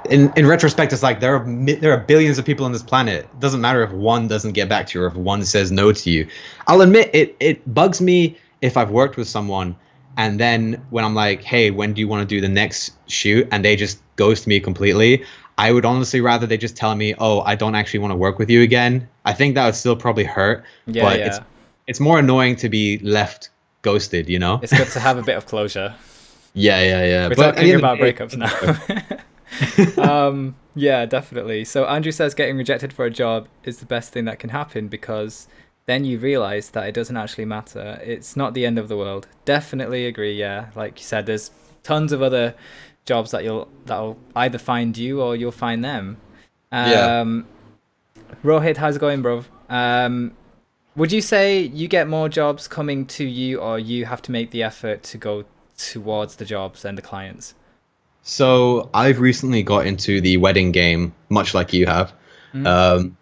in retrospect, it's like there are billions of people on this planet. It doesn't matter if one doesn't get back to you or if one says no to you. I'll admit it bugs me if I've worked with someone and then when I'm like, hey, when do you want to do the next shoot? And they just ghost me completely. I would honestly rather they just tell me, oh, I don't actually want to work with you again. I think that would still probably hurt, Yeah, but yeah, it's more annoying to be left ghosted, you know? it's good to have a bit of closure. Yeah, yeah, yeah. We're But at the talking end of about the day, breakups it doesn't matter. now. Yeah, definitely. So Andrew says getting rejected for a job is the best thing that can happen because then you realize that it doesn't actually matter. It's not the end of the world. Definitely agree. Yeah, like you said, there's tons of other jobs that'll either find you or you'll find them. Yeah. Um, Rohit, how's it going, bro? Would you say you get more jobs coming to you, or you have to make the effort to go towards the jobs and the clients? So I've recently got into the wedding game, much like you have. Mm, Um,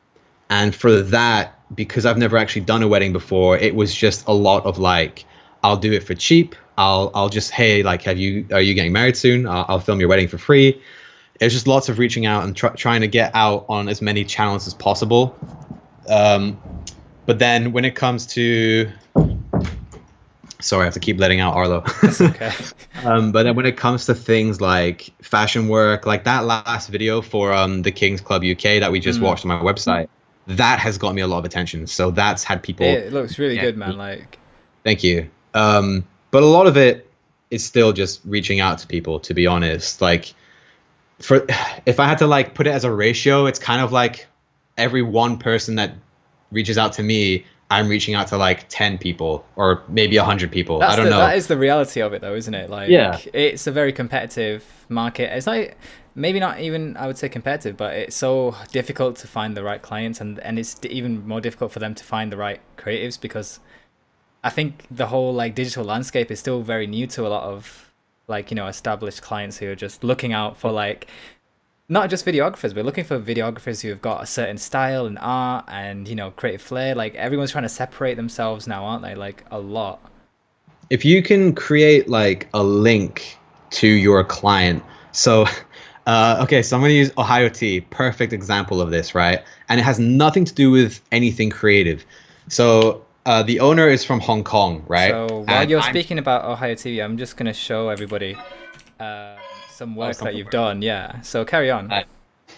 and for that, because I've never actually done a wedding before, it was just a lot of like, I'll do it for cheap. I'll just, hey, like, are you getting married soon? I'll film your wedding for free. It's just lots of reaching out and trying to get out on as many channels as possible. Um, but then when it comes to, sorry, I have to keep letting out Arlo. that's okay. But then when it comes to things like fashion work, like that last video for the Kings Club UK that we just Mm, watched on my website, that has got me a lot of attention. So that's had people. it looks really Yeah, good, man. Like, thank you. But a lot of it is still just reaching out to people, to be honest. Like for if I had to like put it as a ratio, it's kind of like every one person that reaches out to me, I'm reaching out to like 10 people or maybe 100 people. I don't know. that is the reality of it, though, isn't it? Yeah. Like, it's a very competitive market. It's like maybe not even I would say competitive, but it's so difficult to find the right clients, and it's even more difficult for them to find the right creatives because I think the whole like digital landscape is still very new to a lot of like established clients who are just looking out for like not just videographers, but looking for videographers who have got a certain style and art and creative flair. Like everyone's trying to separate themselves now, aren't they? Like a lot. If you can create like a link to your client, so okay, so I'm going to use Ohio Tea, perfect example of this, right? And it has nothing to do with anything creative. So the owner is from Hong Kong, right? So while And you're I'm speaking about Ohio TV, I'm just gonna show everybody some oh, work that something. you've done. Yeah. So carry on.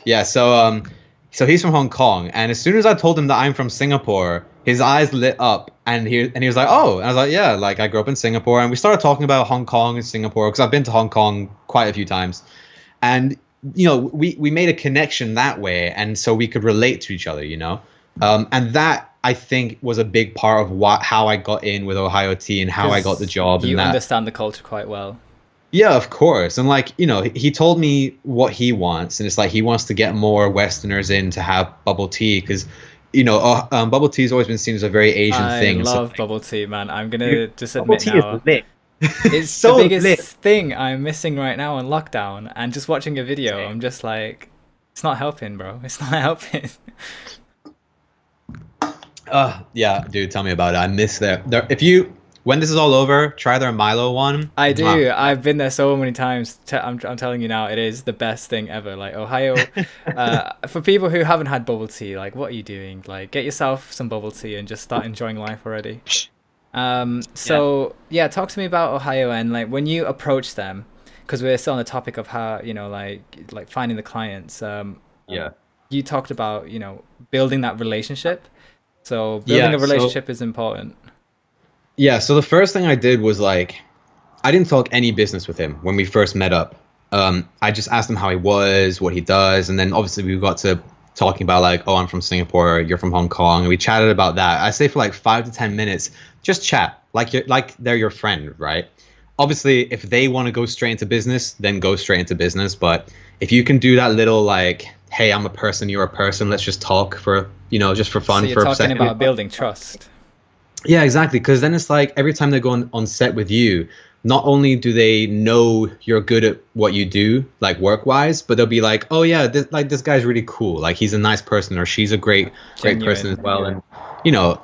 Yeah, so he's from Hong Kong, and as soon as I told him that I'm from Singapore, his eyes lit up, and he was like, "Oh," and I was like, "Yeah, like I grew up in Singapore," and we started talking about Hong Kong and Singapore because I've been to Hong Kong quite a few times, and we made a connection that way, and so we could relate to each other, and that I think was a big part of how I got in with Ohio Tea and how I got the Because job, and you that. understand the culture quite well. Yeah, of course. And like, he told me what he wants, and it's like he wants to get more Westerners in to have bubble tea because, bubble tea has always been seen as a very Asian I thing. So love like, bubble tea, man. I'm dude, gonna just bubble admit tea is now. lit. It's the So lit. biggest thing I'm missing right now on lockdown, and just watching a video, I'm just like, it's not helping, bro. It's not helping. Yeah, dude, tell me about it. I miss if you when this is all over, try their Milo one. I Mwah. do. I've been there so many times. I'm telling you now, it is the best thing ever. Like Ohio, for people who haven't had bubble tea, like what are you doing? Like get yourself some bubble tea and just start enjoying life already. Yeah. So yeah, talk to me about Ohio and like when you approach them, because we're still on the topic of how like finding the clients. Yeah. You talked about building that relationship. So building Yeah, a so relationship is important. so the first thing I did was like I didn't talk any business with him when we first met up. I just asked him how he was, what he does, and then obviously we got to talking about like, oh, I'm from Singapore, you're from Hong Kong, and we chatted about that. I say for like 5 to 10 minutes, just chat like they're your friend, right? Obviously, if they want to go straight into business, then go straight into business. But if you can do that little like, hey, I'm a person, you're a person, let's just talk for just for So fun you're for a talking second. about building trust. Yeah, exactly. Because then it's like every time they go on set with you, not only do they know you're good at what you do, like work wise, but they'll be like, oh yeah, this guy's really cool. Like he's a nice person, or she's a great person as Genuine. well. And you know,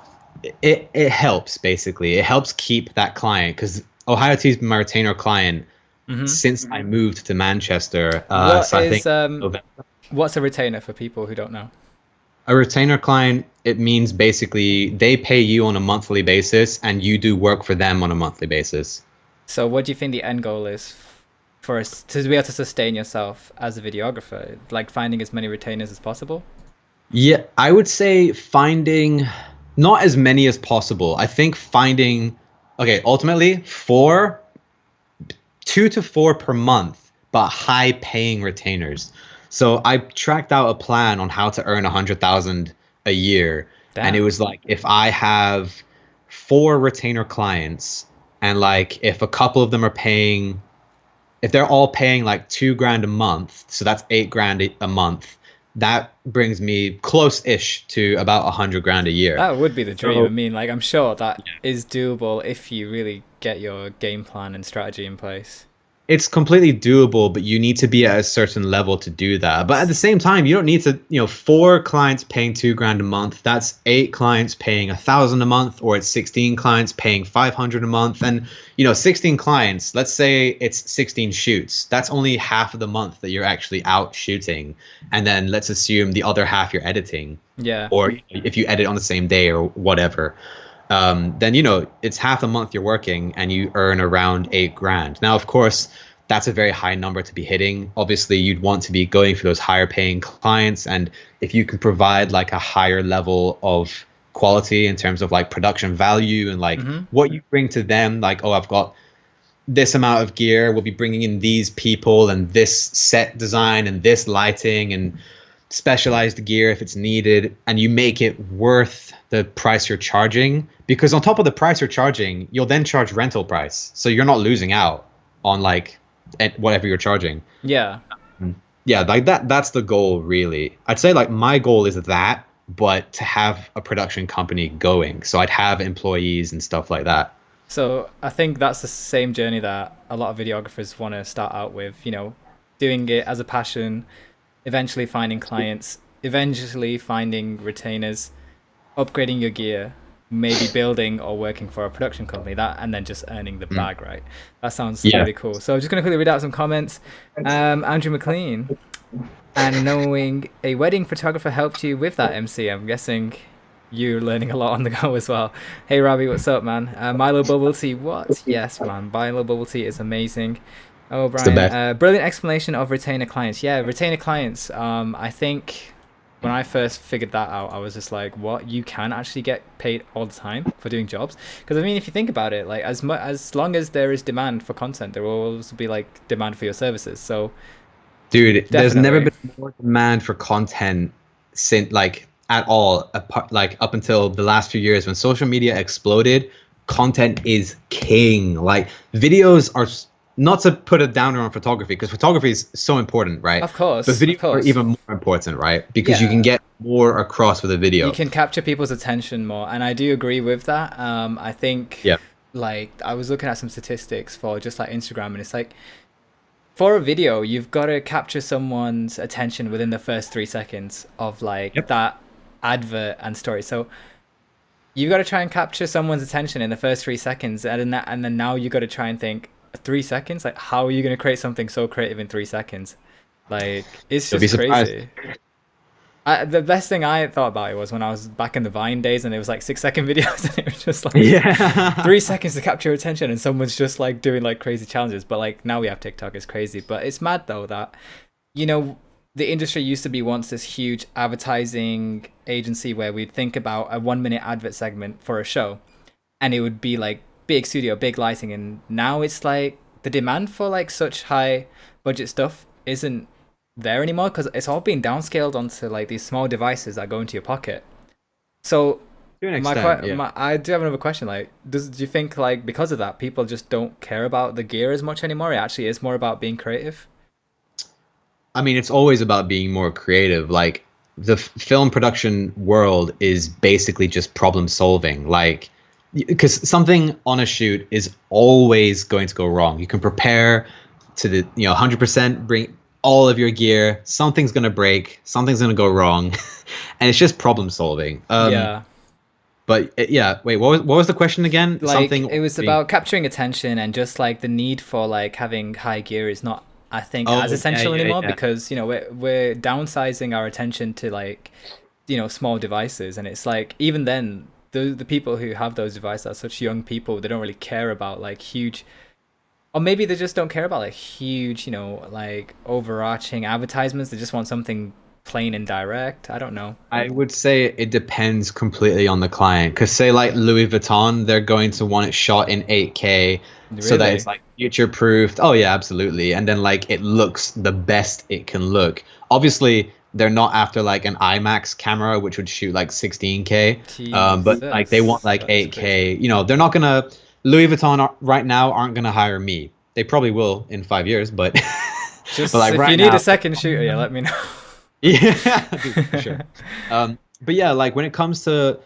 it helps basically. It helps keep that client because Ohio T's been my retainer client Hmm. since I moved to Manchester. What So I think is what's a retainer for people who don't know? a retainer client, it means basically they pay you on a monthly basis and you do work for them on a monthly basis. So what do you think the end goal is for us to be able to sustain yourself as a videographer? Like finding as many retainers as possible? Yeah, I would say finding not as many as possible. I think finding, okay, ultimately 2 to 4 per month, but high paying retainers. So I tracked out a plan on how to earn 100,000 a year. And it Damn. was like if I have 4 retainer clients and like if a couple of them are paying, if they're all paying like 2 grand a month, so that's 8 grand a month, that brings me close-ish to about 100 grand a year. That would be the dream. I So mean, like I'm sure that is doable if you really get your game plan and strategy in place. it's completely doable, but you need to be at a certain level to do that. But at the same time, you don't need to, 4 clients paying 2 grand a month. That's 8 clients paying 1,000 a month, or it's 16 clients paying 500 a month. And, 16 clients, let's say it's 16 shoots. That's only half of the month that you're actually out shooting. And then let's assume the other half you're editing, Yeah. or if you edit on the same day or whatever. Then it's half the month you're working and you earn around 8 grand. Now, of course, that's a very high number to be hitting. Obviously, you'd want to be going for those higher paying clients, and if you can provide like a higher level of quality in terms of like production value and like Hmm. what you bring to them, like, oh, I've got this amount of gear, we'll be bringing in these people and this set design and this lighting and specialized gear if it's needed, and you make it worth the price you're charging, because on top of the price you're charging, you'll then charge rental price, so you're not losing out on like whatever you're charging. Yeah. yeah, like that's the goal really. I'd say like my goal is that, but to have a production company going. So I'd have employees and stuff like that. So I think that's the same journey that a lot of videographers want to start out with, doing it as a passion, eventually finding clients, eventually finding retainers, upgrading your gear, maybe building or working for a production company, that, and then just earning the Mm. bag, right? That sounds Yeah. really cool. So I'm just going to quickly read out some comments. Andrew McLean, and knowing a wedding photographer helped you with that MC, I'm guessing you're learning a lot on the go as well. Hey Robbie, what's up, man? Milo Bubble Tea, what? Yes, man. Milo Bubble Tea is amazing. Oh, It's the Brian, best. brilliant explanation of retainer clients. Yeah, retainer clients. I think when I first figured that out, I was just like, "What? You can actually get paid all the time for doing jobs?" Because I mean, if you think about it, like as long as there is demand for content, there will also be like demand for your services. So Dude, there's never definitely, been more demand for content since like at all apart, like up until the last few years when social media exploded. Content is king. Like videos are not to put a downer on photography because photography is so important, right? of But course, of videos are course. even more important, right? Because you can Yeah, get more across with a you video. can capture people's attention more, and I do agree with that. I think Yeah. like I was looking at some statistics for just like Instagram, and it's like for a video, you've got to capture someone's attention within the first 3 seconds of like Yep. that advert and story. So you've got to try and capture someone's attention in the first 3 seconds, and then now you got to try and think 3 seconds. Like, how are you going to create something so creative in 3 seconds? Like, it's You'll be just surprised. crazy. The best thing I thought about it was when I was back in the Vine days, and it was like 6 second videos, and it was just like Yeah. 3 seconds to capture attention, and someone's just like doing like crazy challenges. But like now we have TikTok, it's crazy. But it's mad though that you know the industry used to be once this huge advertising agency where we'd think about a 1 minute advert segment for a show, and it would be like big studio, big lighting, and now it's like the demand for like such high budget stuff isn't there anymore because it's all being downscaled onto like these small devices that go into your pocket. So To an extent, yeah. I do have another question. Like, do you think like because of that, people just don't care about the gear as much anymore? It actually is more about being creative. I mean, it's always about being more creative. Like the film production world is basically just problem solving. Like, because something on a shoot is always going to go wrong. You can prepare to the 100%, bring all of your gear. Something's gonna break. Something's gonna go wrong, and it's just problem solving. Yeah, But yeah, wait, what was the question again? like Something it was being. about capturing attention and just like the need for like having high gear is not, I think, as Oh yeah, essential yeah, anymore yeah. because we're downsizing our attention to like small devices, and it's like even then the people who have those devices are such young people, they don't really care about like huge, or maybe they just don't care about like huge like overarching advertisements. They just want something plain and direct. I don't know. I would say it depends completely on the client. Because say like Louis Vuitton, they're going to want it shot in 8K so that it's Really? like future proofed. Oh yeah, absolutely. And then like it looks the best it can look. Obviously, they're not after like an IMAX camera, which would shoot like 16K. But like they want Jesus, like that's crazy. 8K. They're not gonna Louis Vuitton right now aren't gonna hire me. They probably will in 5 years, but but Just like if right you need a now. second shooter, yeah, let me know. Yeah, dude, for sure. But yeah, like when it comes to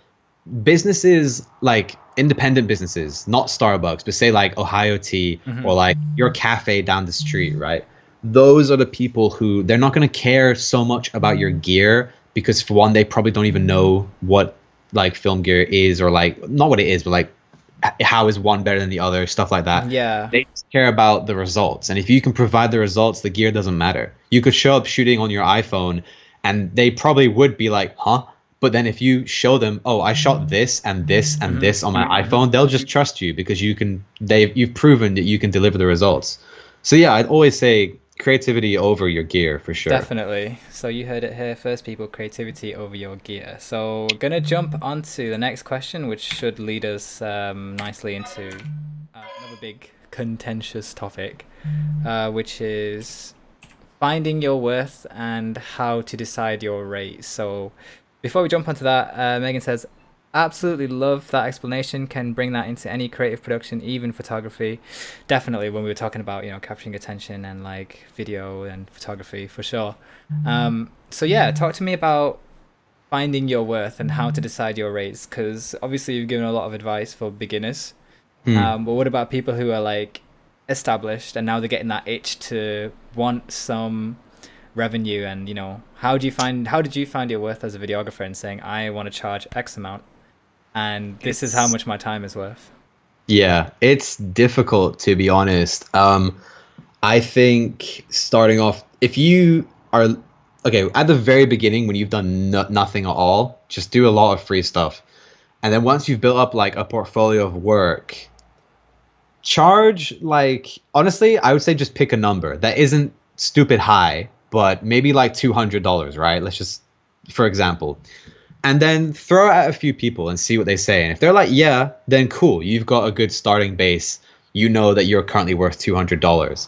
businesses, like independent businesses, not Starbucks, but say like Ohio Tea Hmm. or like your cafe down the street, right? Those are the people who they're not going to care so much about your gear because for one, they probably don't even know what like film gear is or like not what it is, but like how is one better than the other, stuff like that. Yeah. They just care about the results. And if you can provide the results, the gear doesn't matter. You could show up shooting on your iPhone and they probably would be like, huh? But then if you show them, oh, I shot this and this and Hmm. this on my iPhone, they'll just trust you because you've proven that you can deliver the results. So yeah, I'd always say creativity over your gear for sure. Definitely. So you heard it here first, people. Creativity over your gear. So we're gonna jump onto the next question, which should lead us nicely into another big contentious topic, which is finding your worth and how to decide your rate. So before we jump onto that, Megan says, Absolutely love that explanation. Can bring that into any creative production, even photography. Definitely when we were talking about, capturing attention and like video and photography for sure. So yeah, talk to me about finding your worth and how to decide your rates, because obviously you've given a lot of advice for beginners. Hmm. But what about people who are like established and now they're getting that itch to want some revenue? And how did you find your worth as a videographer and saying I want to charge X amount and this is how It's much my time is worth? Yeah, it's difficult to be honest. I think starting off, if you are okay at the very beginning when you've done nothing at all, just do a lot of free stuff, and then once you've built up like a portfolio of work, charge like honestly, I would say just pick a number that isn't stupid high, but maybe like $200, right? Let's just, for example, and then throw it at a few people and see what they say. And if they're like, yeah, then cool. You've got a good starting base. You know that you're currently worth $200.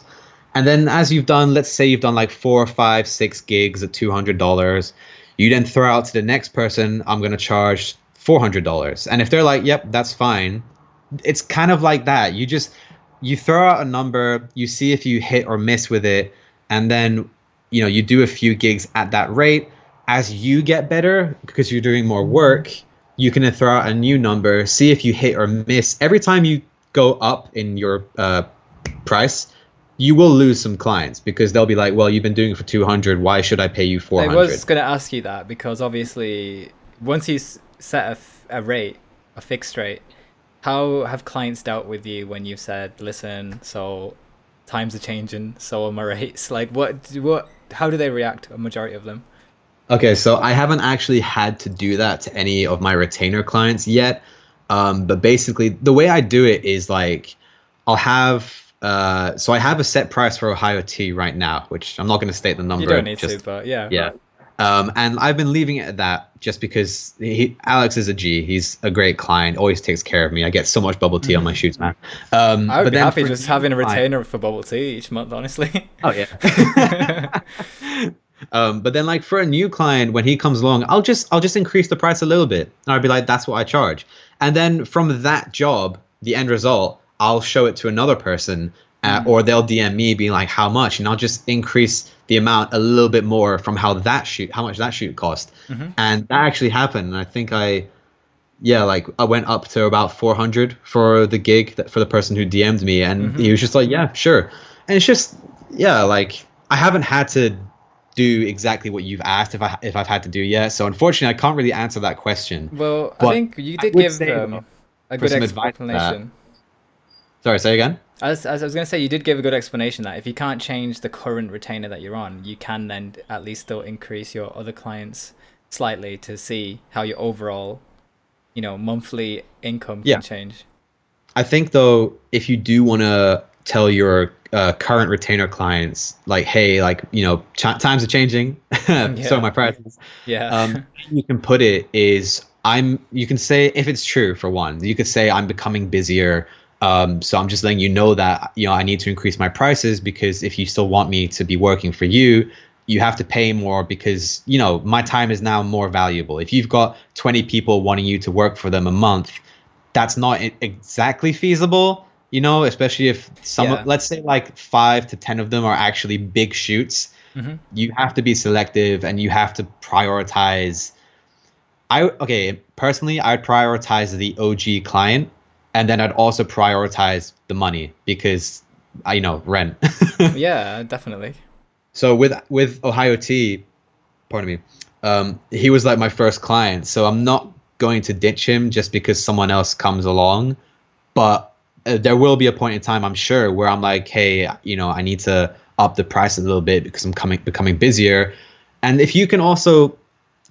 And then as you've done, let's say you've done like 4, 5, 6 gigs at $200, you then throw out to the next person, I'm going to charge $400. And if they're like, yep, that's fine. It's kind of like that. You throw out a number, you see if you hit or miss with it, and then you do a few gigs at that rate. As you get better because you're doing more work, you can then throw out a new number, see if you hit or miss. Every time you go up in your price, you will lose some clients because they'll be like, well, you've been doing it for 200, why should I pay you I 400? was going to ask you that because obviously once you set a rate, a fixed rate, how have clients dealt with you when you said, listen, so times are changing, so are my rates? Like how do they react, a majority of them? Okay, so I haven't actually had to do that to any of my retainer clients yet. But basically, the way I do it is like I'll have so I have a set price for Ohio T right now, which I'm not going to state the You don't number, need to, just but yeah. yeah. And I've been leaving it at that just because Alex is a G. He's a great client, always takes care of me. I get so much bubble tea on my shoots, man. I would But be then happy for just new having a clients, retainer for bubble tea each month, honestly. oh yeah. But then like for a new client, when he comes along, I'll just increase the price a little bit. And I'll be like, that's what I charge. And then from that job, the end result, I'll show it to another person, or they'll DM me being like, how much? And I'll just increase the amount a little bit more from how much that shoot cost. Hmm. And that actually happened. And I think yeah, like I went up to about 400 for the gig that, for the person who DM'd me, and he Hmm. was just like, yeah, sure. And it's just, yeah, like I haven't had to do exactly what you've asked if I've had to do yet. So unfortunately, I can't really answer that question. Well, I But think you I did would give say though, a for good some advice to that. explanation. Sorry, say again. As I was going to say, you did give a good explanation that if you can't change the current retainer that you're on, you can then at least still increase your other clients slightly to see how your overall, monthly income can Yeah. change. I think though, if you do want to tell your current retainer clients, like, hey, like times are changing, so are Yeah. my prices. Yeah. You can put it is I'm. You can say if it's true for one, you could say I'm becoming busier. So I'm just letting you know that I need to increase my prices because if you still want me to be working for you, you have to pay more because my time is now more valuable. If you've got 20 people wanting you to work for them a month, that's not exactly feasible, especially if Yeah. let's say like 5 to 10 of them are actually big shoots. Hmm. You have to be selective and you have to prioritize. Okay, personally, I'd prioritize the OG client and then I'd also prioritize the money because rent. Yeah, definitely. So with Ohio T, pardon me, he was like my first client, so I'm not going to ditch him just because someone else comes along. But there will be a point in time, I'm sure, where I'm like, hey, I need to up the price a little bit because I'm becoming busier. And if you can also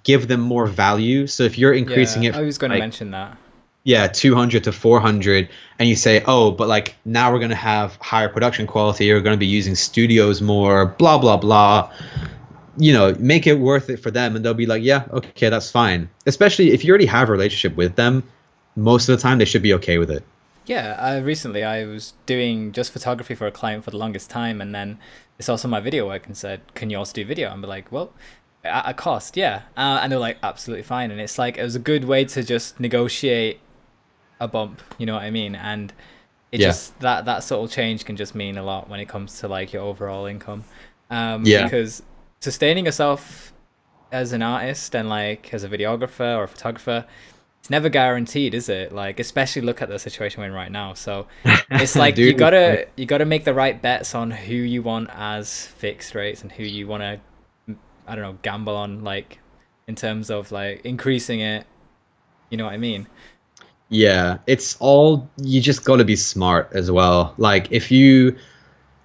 give them more value, so if you're increasing Yeah, it I from was going to like mention that. yeah 200 to 400, and you say, oh, but like now we're going to have higher production quality, you're going to be using studios more, blah blah blah, make it worth it for them, and they'll be like, yeah, okay, that's fine. Especially if you already have a relationship with them, most of the time they should be okay with it. Yeah, recently I was doing just photography for a client for the longest time, and then they saw some of my video work and said, "Can you also do video?" I'm like, "Well, at a cost, yeah. And they're like, absolutely fine. And it's like, it was a good way to just negotiate a bump, you know what I mean? And it Yeah. just, that subtle change can just mean a lot when it comes to like your overall income. Yeah. Because sustaining yourself as an artist and like as a videographer or a photographer, it's never guaranteed, is it? Like, especially look at the situation we're in right now. So it's like Dude. you gotta make the right bets on who you want as fixed rates and who you want to, I don't know, gamble on, like in terms of like increasing it. You know what I mean? Yeah, it's all you just got to be smart as well. Like if you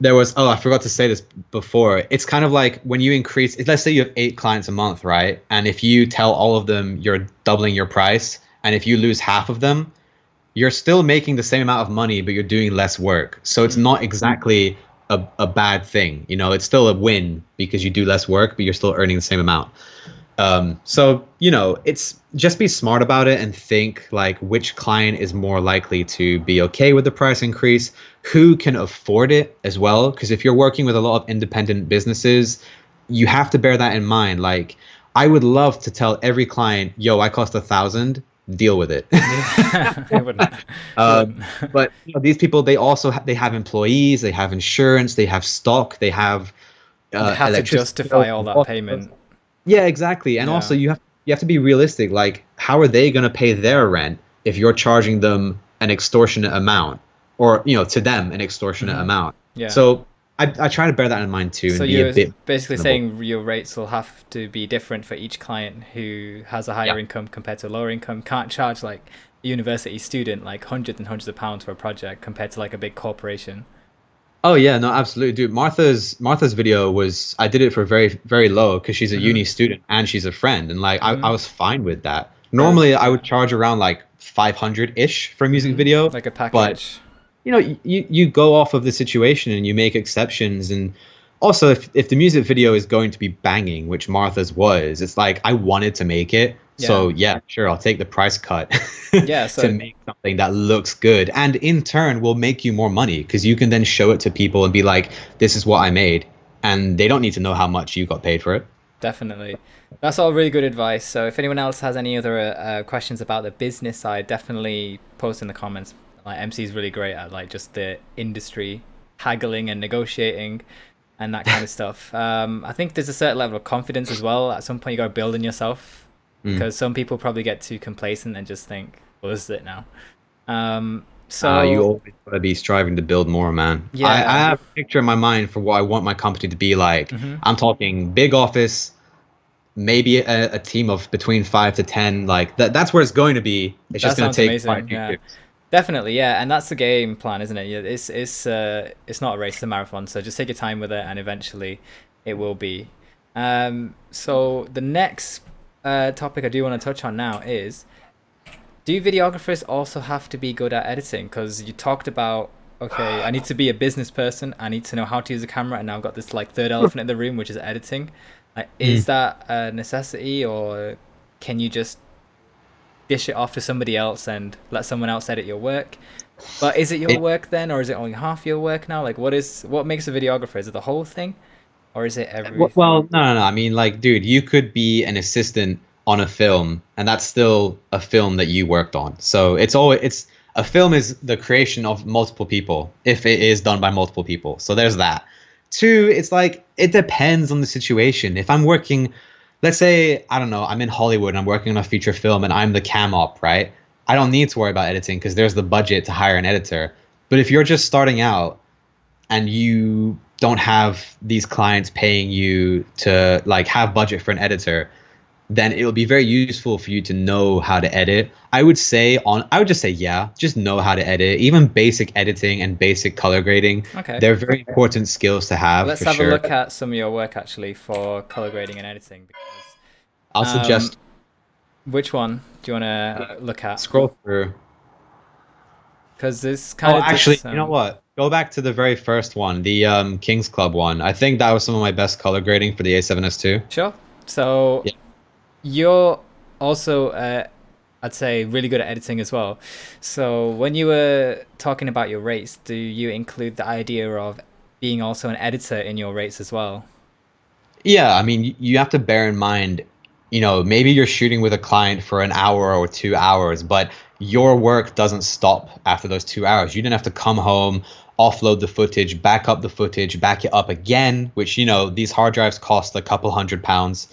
there was oh, I forgot to say this before. It's kind of like when you increase, let's say you have 8 clients a month, right? And if you tell all of them you're doubling your price, and if you lose half of them, you're still making the same amount of money, but you're doing less work. So it's Mm. not exactly a bad thing. You know, it's still a win because you do less work, but you're still earning the same amount. So it's just be smart about it and think like which client is more likely to be okay with the price increase, who can afford it as well. Because if you're working with a lot of independent businesses, you have to bear that in mind. Like, I would love to tell every client, "Yo, I cost 1,000. Deal with it." Yeah, I wouldn't. You um, wouldn't. but these people, they also they have employees, they have insurance, they have stock, they have And they have to electricity justify bills, all that water bills. payment. Yeah, exactly. And also Yeah. you have to be realistic. Like, how are they going to pay their rent if you're charging them an extortionate amount, or to them an extortionate Hmm. amount? Yeah. So I try to bear that in mind too So and be a you're bit basically reasonable. saying your rates will have to be different for each client who has a higher Yeah. income compared to a lower income. Can't charge like a university student like hundreds and hundreds of pounds for a project compared to like a big corporation. Oh yeah, no, absolutely, dude. Martha's video was I did it for very very low because she's a Hmm. uni student and she's a friend, and like I Hmm. was fine with that. Normally I Yeah. would charge around like 500 ish for a music Hmm. video, Like a but package. you go off of the situation and you make exceptions. And also if the music video is going to be banging, which Martha's was, it's like I wanted to make it, Yeah. so yeah, sure, I'll take the price cut Yeah. to So make something that looks good and in turn will make you more money because you can then show it to people and be like, this is what I made, and they don't need to know how much you got paid for it. definitely. That's all really good advice. So if anyone else has any other questions about the business side, definitely post in the comments. Like MC is really great at like just the industry haggling and negotiating and that kind of stuff. I think there's a certain level of confidence as well. At some point, you got to build in yourself Mm. because some people probably get too complacent and just think, "Well, this is it now." You So always gotta be striving to build more, man. I yeah. have a picture in my mind for what I want my company to be like. Hmm. I'm talking big office, maybe a team of between 5 to 10. Like that's where it's going to be. It's That just going to sounds take quite a amazing. few Yeah. years. Definitely, yeah, and that's the game plan, isn't it? Yeah, it's not a race, it's a marathon. So just take your time with it, and eventually, it will be. So the next topic I do want to touch on now is: do videographers also have to be good at editing? Because you talked about, okay, I need to be a business person. I need to know how to use a camera, and now I've got this like third elephant in the room, which is editing. Like, is Mm. that a necessity, or can you just dish it off to somebody else and let someone else edit your work? But is it your It, work then, or is it only half your work now? Like, what makes a videographer? Is it the whole thing, or is it everything? well, no. I mean, like, dude, you could be an assistant on a film, and that's still a film that you worked on. So it's a film is the creation of multiple people if it is done by multiple people. So there's that. Two, it's like it depends on the situation. If I'm working, let's say, I don't know, I'm in Hollywood and I'm working on a feature film and I'm the cam op, right? I don't need to worry about editing because there's the budget to hire an editor. But if you're just starting out and you don't have these clients paying you to like have budget for an editor, then it will be very useful for you to know how to edit. I would just say, yeah, just know how to edit. Even basic editing and basic color grading, Okay, they're very important skills to have let's for have a sure. look at some of your work actually for color grading and editing. Because I'll um, suggest which one do you want to look at? scroll through. Because this kind Oh, of actually, just you know what? Go back to the very first one, the Kings Club one. I think that was some of my best color grading for the A7S2. sure. So Yeah. you're also I'd say really good at editing as well. So when you were talking about your rates, do you include the idea of being also an editor in your rates as well? Yeah, I mean, you have to bear in mind, maybe you're shooting with a client for an hour or 2 hours, but your work doesn't stop after those 2 hours. You didn't have to come home, offload the footage, back up the footage, back it up again, which, these hard drives cost a couple £100.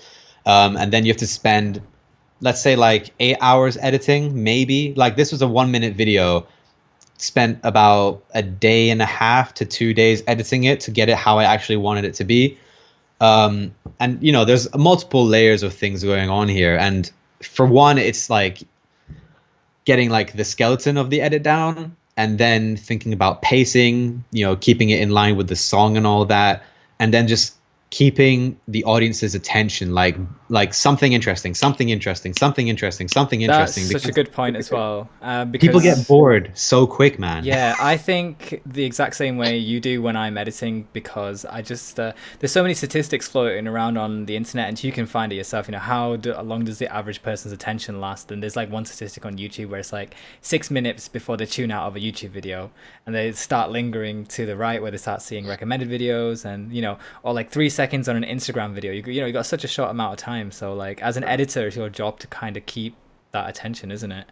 And then you have to spend, let's say, like 8 hours editing, maybe. Like this was a 1 minute video, spent about a day and a half to 2 days editing it to get it how I actually wanted it to be. And there's multiple layers of things going on here. And for one, it's like getting like the skeleton of the edit down, and then thinking about pacing, keeping it in line with the song and all that, and then just keeping the audience's attention, like something interesting, something interesting, something interesting, something That's interesting. such a good point as well. People Because get bored so quick, man. yeah, I think the exact same way you do when I'm editing, because I just there's so many statistics floating around on the internet, and you can find it yourself. How long does the average person's attention last? And there's like one statistic on YouTube where it's like 6 minutes before they tune out of a YouTube video, and they start lingering to the right where they start seeing recommended videos, and or like 3 seconds on an Instagram video. You got such a short amount of time, so like as an editor, it's your job to kind of keep that attention, isn't it?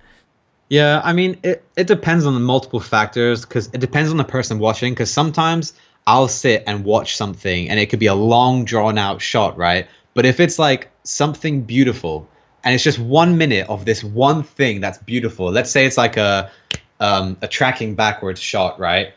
Yeah, I mean, it depends on the multiple factors, because it depends on the person watching. Because sometimes I'll sit and watch something and it could be a long, drawn out shot, right? But if it's like something beautiful and it's just 1 minute of this one thing that's beautiful, let's say it's like a tracking backwards shot, right?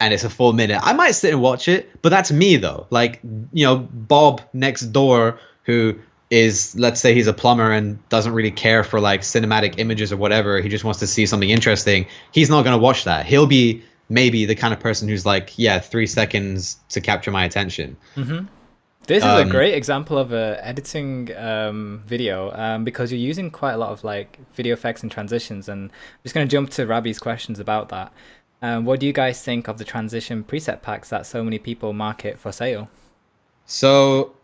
And it's a full minute, I might sit and watch it, but that's me though. Like, Bob next door, who is, let's say he's a plumber and doesn't really care for like cinematic images or whatever. He just wants to see something interesting. He's not going to watch that. He'll be maybe the kind of person who's like, yeah, 3 seconds to capture my attention. This is a great example of a editing video, because you're using quite a lot of like video effects and transitions. And I'm just going to jump to Rabi's questions about that. What do you guys think of the transition preset packs that so many people market for sale? So,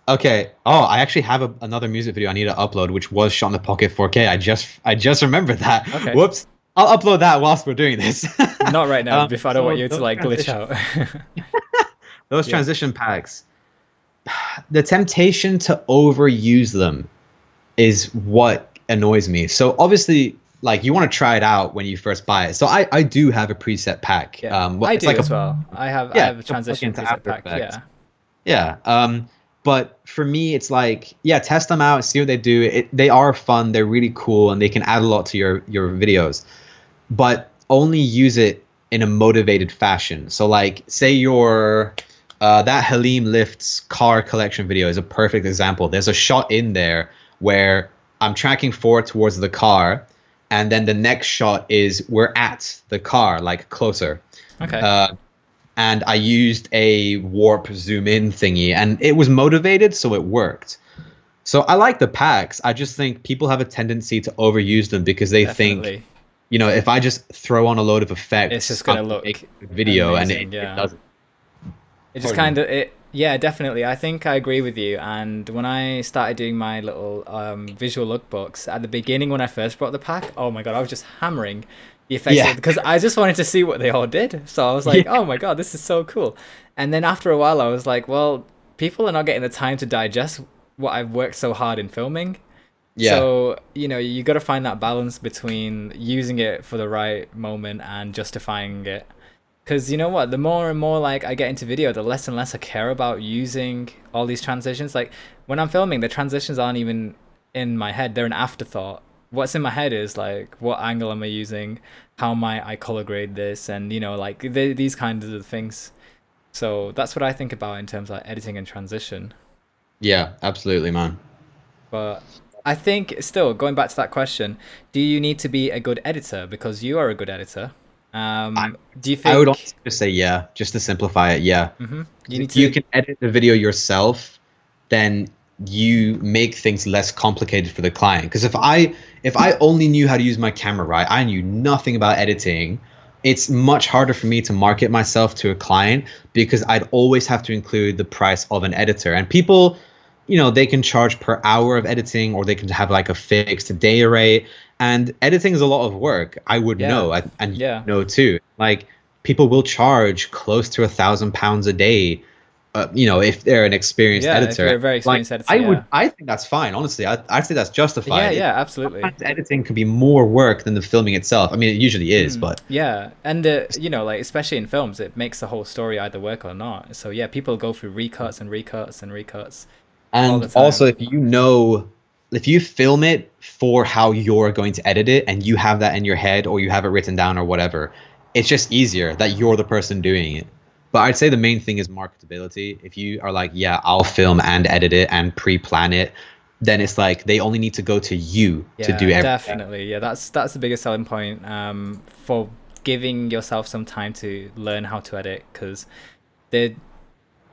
okay. Oh, I actually have another music video I need to upload, which was shot in the Pocket 4K. I just remembered that. Okay. Whoops. I'll upload that whilst we're doing this. Not right now, before I don't So want you to those like glitch transition- out. Those Yeah. transition packs, the temptation to overuse them is what annoys me. So obviously, like, you want to try it out when you first buy it. So I do have a preset pack. Yeah, I It's do like as well. I have a it's a transition plugin to preset After pack. Effects. Yeah. Yeah. But for me, it's like, yeah, test them out, see what they do. They are fun. They're really cool, and they can add a lot to your videos. But only use it in a motivated fashion. So, like, say your that Halim Lifts car collection video is a perfect example. There's a shot in there where I'm tracking forward towards the car, and then the next shot is we're at the car, like closer. Okay. And I used a warp zoom in thingy, and it was motivated, so it worked. So I like the packs. I just think people have a tendency to overuse them because they think, Definitely. if I just throw on a load of effects, It's just gonna I'm look make a video, amazing, and yeah. it doesn't. It just Pardon kind of it. Yeah, definitely. I think I agree with you. And when I started doing my little visual lookbooks at the beginning, when I first brought the pack, oh my god, I was just hammering the effects Yeah. because I just wanted to see what they all did. So I was like, Yeah. oh my god, this is so cool. And then after a while, I was like, well, people are not getting the time to digest what I've worked so hard in filming. Yeah. So, you got to find that balance between using it for the right moment and justifying it. Because you know what? The more and more like I get into video, the less and less I care about using all these transitions. Like when I'm filming, the transitions aren't even in my head. They're an afterthought. What's in my head is like, what angle am I using? How might I color grade this? And like these kinds of things. So that's what I think about in terms of like, editing and transition. Yeah, absolutely, man. But I think still going back to that question, do you need to be a good editor? Because you are a good editor. Do you I would think also just say yeah, just to simplify it. Yeah. you need If you to? can edit the video yourself, then you make things less complicated for the client. Because if I only knew how to use my camera right, I knew nothing about editing, it's much harder for me to market myself to a client because I'd always have to include the price of an editor. And people, they can charge per hour of editing, or they can have like a fixed day rate. And editing is a lot of work. I would Yeah. know, and Yeah. you know too. Like, people will charge close to £1,000 a day if they're an experienced Yeah, if editor. you're a very Like, experienced editor, yeah. I think that's fine. Honestly, I'd say that's Yeah, justified. yeah, absolutely. Sometimes editing can be more work than the filming itself. I mean, it usually is, Mm, but yeah, and like especially in films, it makes the whole story either work or not. So yeah, people go through recuts and recuts and recuts all the and time. also if you film it for how you're going to edit it and you have that in your head or you have it written down or whatever, it's just easier that you're the person doing it. But I'd say the main thing is marketability. If you are like, yeah, I'll film and edit it and pre-plan it, then it's like they only need to go to you to do Yeah, everything. definitely. Yeah, that's the biggest selling point for giving yourself some time to learn how to edit because there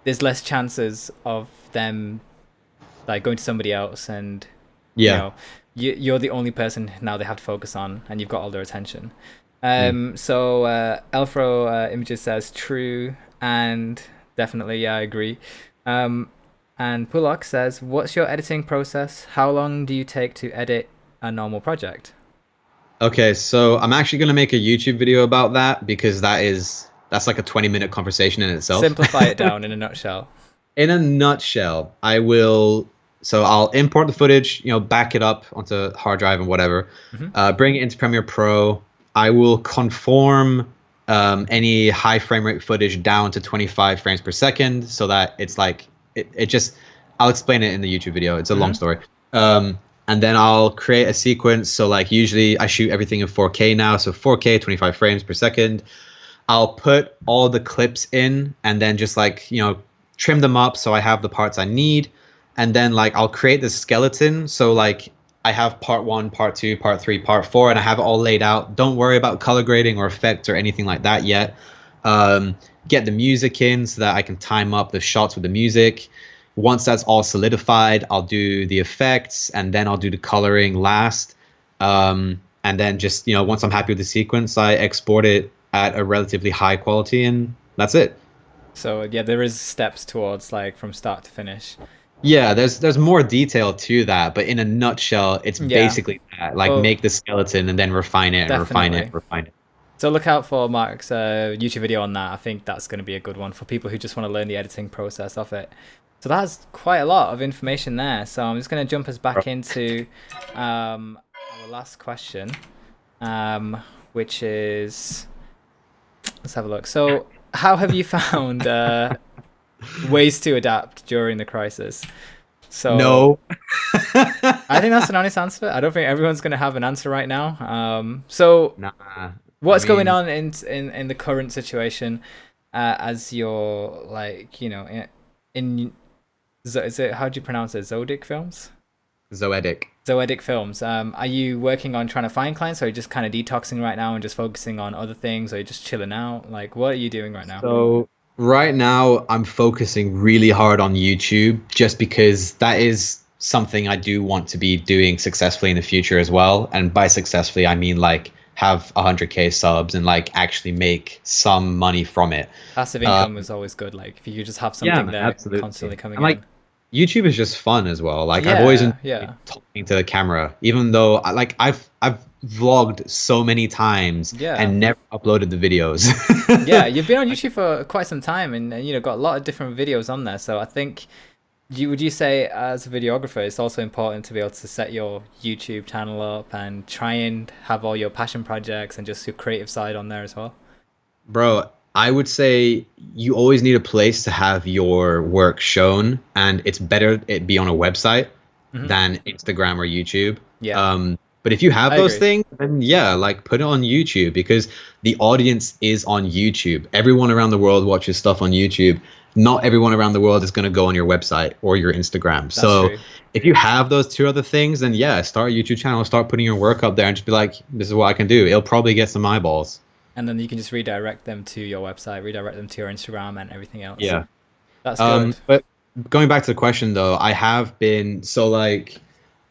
there's less chances of them like going to somebody else and you Yeah. know you're the only person now they have to focus on and you've got all their attention. Mm. So Elfro Images says true and definitely, yeah, I agree. Um, and Pulak says, what's your editing process? How long do you take to edit a normal project? Okay, so I'm actually gonna make a YouTube video about that because that's like a 20-minute conversation in itself. Simplify it down in a nutshell. In a nutshell, I'll import the footage, back it up onto hard drive and whatever, Hmm. bring it into Premiere Pro. I will conform any high frame rate footage down to 25 frames per second so that it's like it just I'll explain it in the YouTube video. It's a long Hmm. story. And then I'll create a sequence. So like usually I shoot everything in 4K now, so 4K, 25 frames per second. I'll put all the clips in and then just like, trim them up so I have the parts I need. And then like I'll create the skeleton. So like I have part one, part two, part three, part four, and I have it all laid out. Don't worry about color grading or effects or anything like that yet. Get the music in so that I can time up the shots with the music. Once that's all solidified, I'll do the effects and then I'll do the coloring last. And then just, once I'm happy with the sequence, I export it at a relatively high quality and that's it. So yeah, there is steps towards like from start to finish. Yeah, there's more detail to that, but in a nutshell, it's Yeah. basically that. Like Well, make the skeleton and then refine it and refine it, definitely. refine it. So look out for Mark's YouTube video on that. I think that's going to be a good one for people who just want to learn the editing process of it. So that's quite a lot of information there. So I'm just going to jump us back into our last question, which is, let's have a look. So how have you found ways to adapt during the crisis? So No. I think that's an honest answer. I don't think everyone's going to have an answer right now. So Nah. I what's going mean, on in the current situation as you're like in is it, how do you pronounce it, Zodic Films, Zoetic. Zoedic Films? Are you working on trying to find clients, or are you just kind of detoxing right now and just focusing on other things, or are you just chilling out? Like, what are you doing right now? So right now I'm focusing really hard on YouTube just because that is something I do want to be doing successfully in the future as well. And by successfully, I mean like have 100K subs and like actually make some money from it. Passive Uh, income is always good, like if you could just have yeah, something man, there absolutely. constantly coming And like in. YouTube is just fun as well. Like I've always Yeah, enjoyed yeah. talking to the camera, even though I've vlogged so many times Yeah. and never uploaded the videos. Yeah, you've been on YouTube for quite some time, and got a lot of different videos on there. So I think, would you say as a videographer, it's also important to be able to set your YouTube channel up and try and have all your passion projects and just your creative side on there as well? Bro, I would say you always need a place to have your work shown, and it's better it be on a website Hmm. than Instagram or YouTube. Yeah, But if you have I those agree. things, then yeah, like put it on YouTube because the audience is on YouTube. Everyone around the world watches stuff on YouTube. Not everyone around the world is going to go on your website or your Instagram. That's So true. if you have those two other things, then yeah, start a YouTube channel, start putting your work up there and just be like, this is what I can do. It'll probably get some eyeballs. And then you can just redirect them to your website, redirect them to your Instagram and everything else. Yeah. That's good. But going back to the question though, I have been so like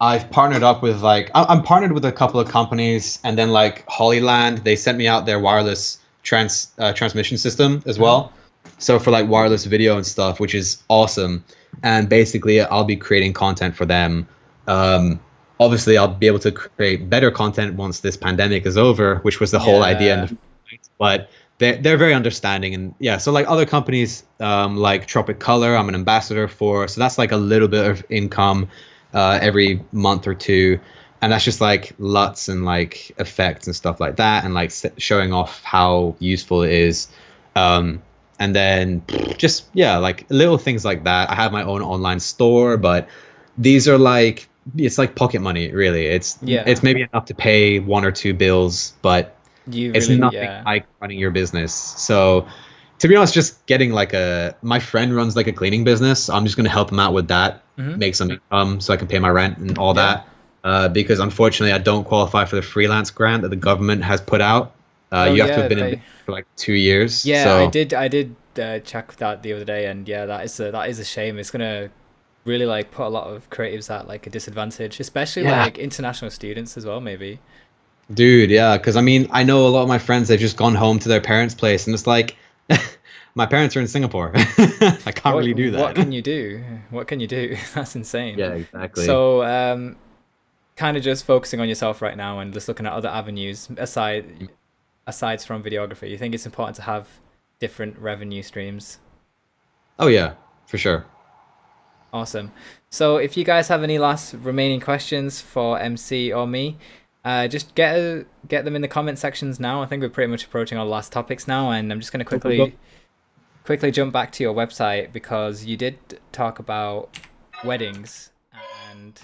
I've partnered up with like I'm partnered with a couple of companies, and then like Hollyland, they sent me out their wireless transmission system as Hmm. well. So for like wireless video and stuff, which is awesome. And basically, I'll be creating content for them. Um, Obviously, I'll be able to create better content once this pandemic is over, which was the whole idea in the Yeah. first place. But they're very understanding. And yeah, so like other companies, like Tropic Color, I'm an ambassador for, so that's like a little bit of income every month or two, and that's just like LUTs and like effects and stuff like that, and like showing off how useful it is. And then just yeah, like little things like that. I have my own online store, but these are like it's like pocket money, really. It's Yeah. maybe enough to pay one or two bills, but You it's really, nothing yeah. like running your business. So to be honest, just getting like my friend runs like a cleaning business. So I'm just gonna help him out with that, Hmm. make some income so I can pay my rent and all Yeah. that. Because unfortunately, I don't qualify for the freelance grant that the government has put out. Oh You have to have yeah, been in business they. for like 2 years. Yeah, I So did. I did check that the other day, and yeah, that is a shame. It's gonna really like put a lot of creatives at like a disadvantage, especially yeah, like international students as well, maybe. dude, yeah. Because I mean, I know a lot of my friends, they've just gone home to their parents' place, and it's like, my parents are in Singapore. I can't really do What that. can you do? What can you do? That's insane. Yeah, exactly. So, kind of just focusing on yourself right now and just looking at other avenues aside from videography. You think it's important to have different revenue streams? Oh yeah, for sure. Awesome. So if you guys have any last remaining questions for MC or me, just get them in the comment sections now. I think we're pretty much approaching our last topics now, and I'm just going to Go, go, go. quickly jump back to your website because you did talk about weddings and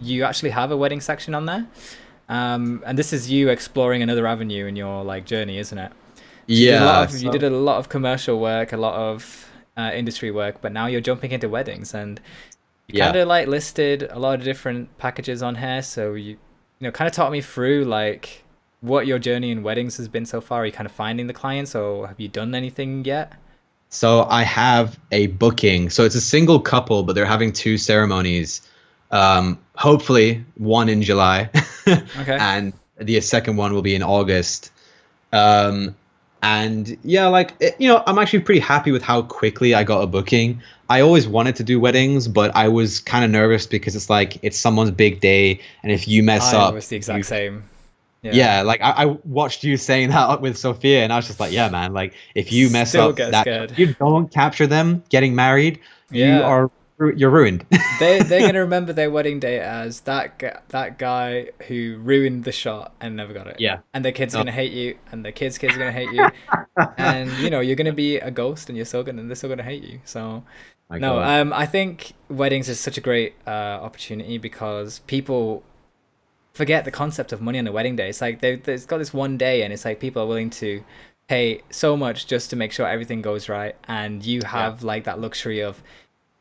you actually have a wedding section on there. And this is you exploring another avenue in your like journey, isn't it? So Yeah. you did So a lot of commercial work, a lot of industry work, but now you're jumping into weddings, and you kind yeah. of like listed a lot of different packages on here. So you know, kind of taught me through like what your journey in weddings has been so far. Are you kind of finding the clients, or have you done anything yet? So I have a booking. So it's a single couple, but they're having two ceremonies. Hopefully one in July, Okay. and the second one will be in August. Um, and yeah, like I'm actually pretty happy with how quickly I got a booking. I always wanted to do weddings, but I was kind of nervous because it's like it's someone's big day, and if you mess I up, was the exact you same. Yeah. yeah, like I watched you saying that with Sophia, and I was just like, yeah, man, like if you mess Still up get that, scared. if you don't capture them getting married, Yeah. you're ruined. They're gonna remember their wedding day as that guy who ruined the shot and never got it, Yeah. and their kids are Oh gonna hate you, and their kids are gonna hate you, and you know you're gonna be a ghost, and they're still gonna hate you. So my no, God. I think weddings is such a great opportunity because people forget the concept of money on the wedding day. It's like they've got this one day, and it's like people are willing to pay so much just to make sure everything goes right, and you Yeah. have like that luxury of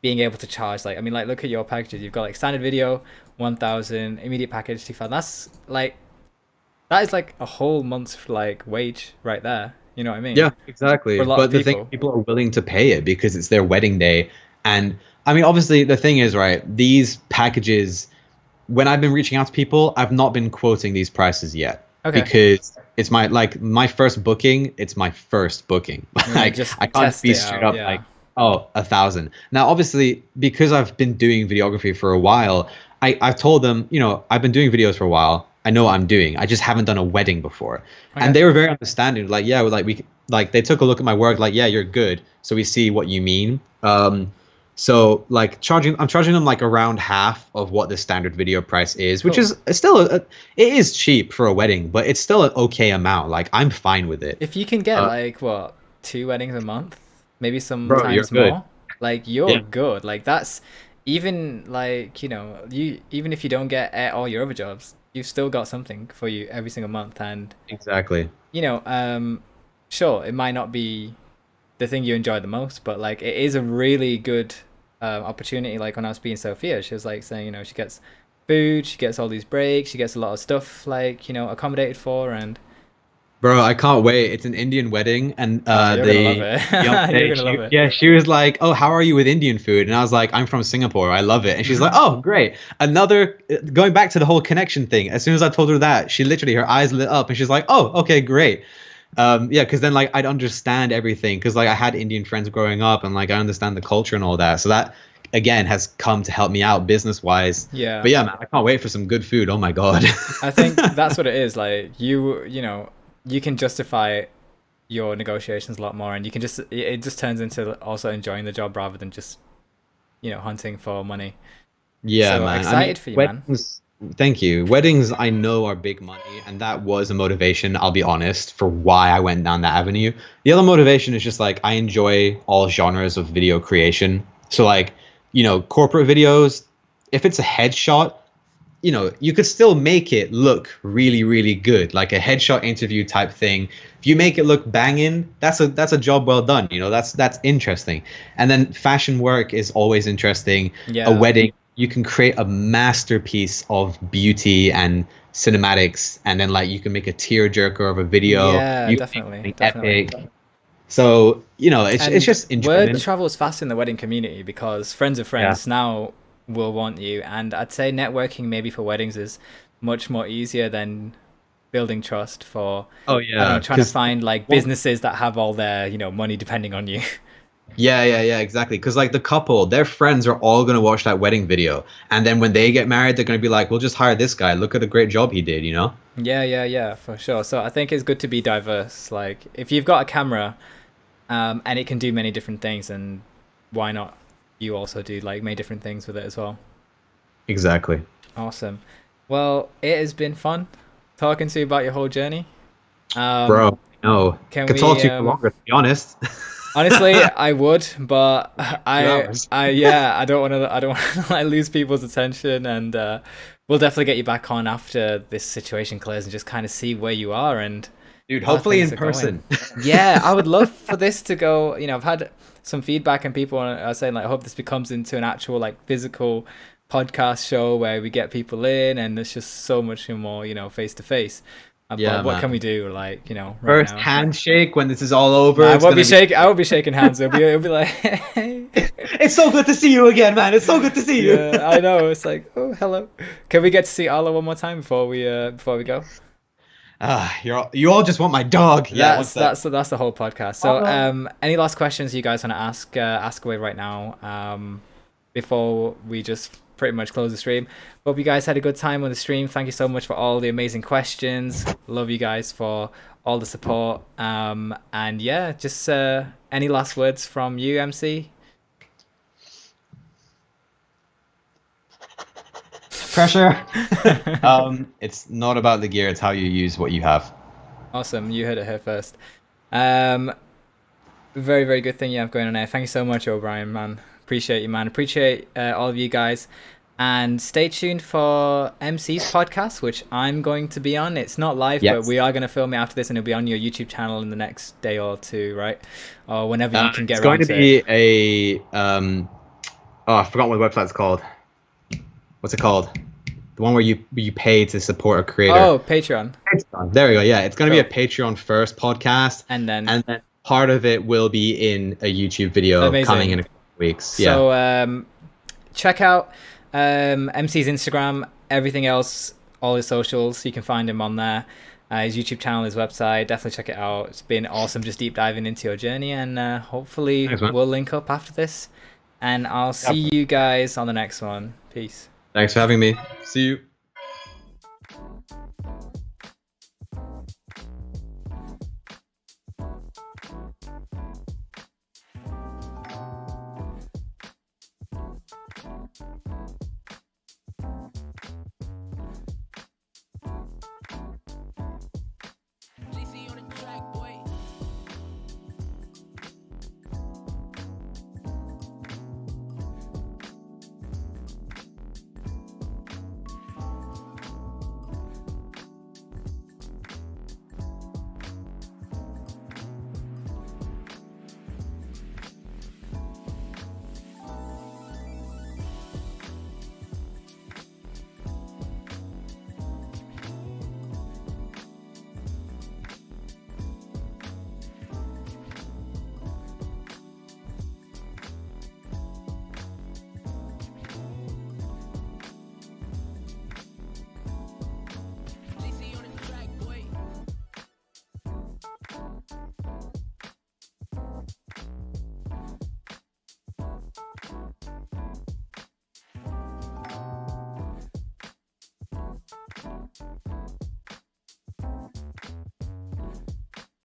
being able to charge. Like I mean, like look at your packages. You've got like standard video 1,000, immediate package 2,000. That's like that is like a whole month's like wage right there. You know what I mean? Yeah, For exactly. a lot of But the thing, people. people are willing to pay it because it's their wedding day. And I mean, obviously, the thing is, right, these packages, when I've been reaching out to people, I've not been quoting these prices yet Okay. because it's my first booking. It's my first booking. You want to Like just I can't just test be it straight out? up like, Yeah. oh, 1,000. Now, obviously, because I've been doing videography for a while, I've told them, I've been doing videos for a while. I know what I'm doing. I just haven't done a wedding before, and Okay. they were very understanding. Like, yeah, like they took a look at my work. Like, yeah, you're good. So we see what you mean. So like I'm charging them like around half of what the standard video price is, which Cool. is still it is cheap for a wedding, but it's still an okay amount. Like I'm fine with it. If you can get Uh, like what 2 weddings a month, maybe bro, you're sometimes good. more, like you're Yeah, good. Like that's even like you know you even if you don't get all your other jobs, you've still got something for you every single month. And exactly. you know, sure, it might not be the thing you enjoy the most, but like it is a really good opportunity. Like when I was speaking to Sophia, she was like saying, you know, she gets food, she gets all these breaks, she gets a lot of stuff like you know accommodated for, and Bro, I can't wait. It's an Indian wedding, and oh, you're gonna love the it. You're fiance, gonna love it. she was like, "Oh, how are you with Indian food?" And I was like, "I'm from Singapore. I love it." And she's like, Hmm. "Oh, great." Another going back to the whole connection thing. As soon as I told her that, she literally her eyes lit up, and she's like, "Oh, okay, great." Yeah, because then like I'd understand everything because like I had Indian friends growing up, and like I understand the culture and all that. So that again has come to help me out business wise. Yeah, But yeah, man, I can't wait for some good food. Oh my God. I think that's what it is. Like you know, you can justify your negotiations a lot more, and you can just it just turns into also enjoying the job rather than just hunting for money. Yeah, So man. I mean, excited for you, man. weddings, thank you. Weddings, I know are big money, and that was a motivation, I'll be honest, for why I went down that avenue. The other motivation is just like I enjoy all genres of video creation. So, like, corporate videos, if it's a headshot, you could still make it look really, really good, like a headshot interview type thing. If you make it look banging, that's a job well done. That's interesting. And then fashion work is always interesting. A Yeah, wedding, you can create a masterpiece of beauty and cinematics, and then like you can make a tearjerker of a video. yeah, You can make definitely, something definitely. epic. So it's And just word enjoyment. travels fast in the wedding community because friends of Yeah. friends now will want you. And I'd say networking maybe for weddings is much more easier than building trust for, Oh I don't yeah, know, trying to because find like businesses that have all their, money depending on you. yeah, exactly. Because like the couple, their friends are all gonna watch that wedding video, and then when they get married, they're gonna be like, "We'll just hire this guy. Look at the great job he did," you know? Yeah, yeah, yeah, for sure. So I think it's good to be diverse. Like if you've got a camera, and it can do many different things, and why not you also do like many different things with it as well. Exactly, Awesome. Well, it has been fun talking to you about your whole journey. Um, bro. No, can could talk we to you for longer. To be honest, honestly, I would, but two I hours. I yeah, I don't want to like lose people's attention, and we'll definitely get you back on after this situation clears and just kind of see where you are and Dude. how Hopefully things in are going. person. Yeah, I would love for this to go. I've had some feedback and people are saying like, I hope this becomes into an actual like physical podcast show where we get people in and it's just so much more, face to face. But Yeah, what can we man. do, like, right First now? handshake when this is all No, over. I It's won't be gonna be. shaking. I won't be shaking hands. It'll be like, hey. It's so good to see you again, man. It's so good to see you. Yeah, I know. It's like, oh, hello. Can we get to see Arlo one more time before we go? You all just want my dog. Yeah, one That's sec. that's that's the whole podcast. So, Hello. any last questions you guys want to ask away right now, before we just pretty much close the stream. Hope you guys had a good time on the stream. Thank you so much for all the amazing questions. Love you guys for all the support. And yeah, just any last words from you, MC? Pressure. It's not about the gear. It's how you use what you have. Awesome, you heard it here first. Um, very, very good thing you have going on there. Thank you so much, O'Brien, man. Appreciate you, man. Appreciate all of you guys. And stay tuned for MC's podcast, which I'm going to be on. It's not live, but Yes. we are going to film it after this, and it'll be on your YouTube channel in the next day or two, right? Or whenever you can It's get going around to to it. be a oh, I forgot what the website's called. What's it called? The one where you pay to support a creator. Oh, Patreon. Patreon. There we go. Yeah, it's going to be Cool. a Patreon first podcast, And then, and then part of it will be in a YouTube video coming in amazing. a couple of weeks. Yeah. So, check out MC's Instagram, everything else, all his socials. You can find him on there. His YouTube channel, his website. Definitely check it out. It's been awesome just deep diving into your journey, and hopefully Thanks, man. we'll link up after this. And I'll Yeah. see you guys on the next one. Peace. Thanks for having me. See you.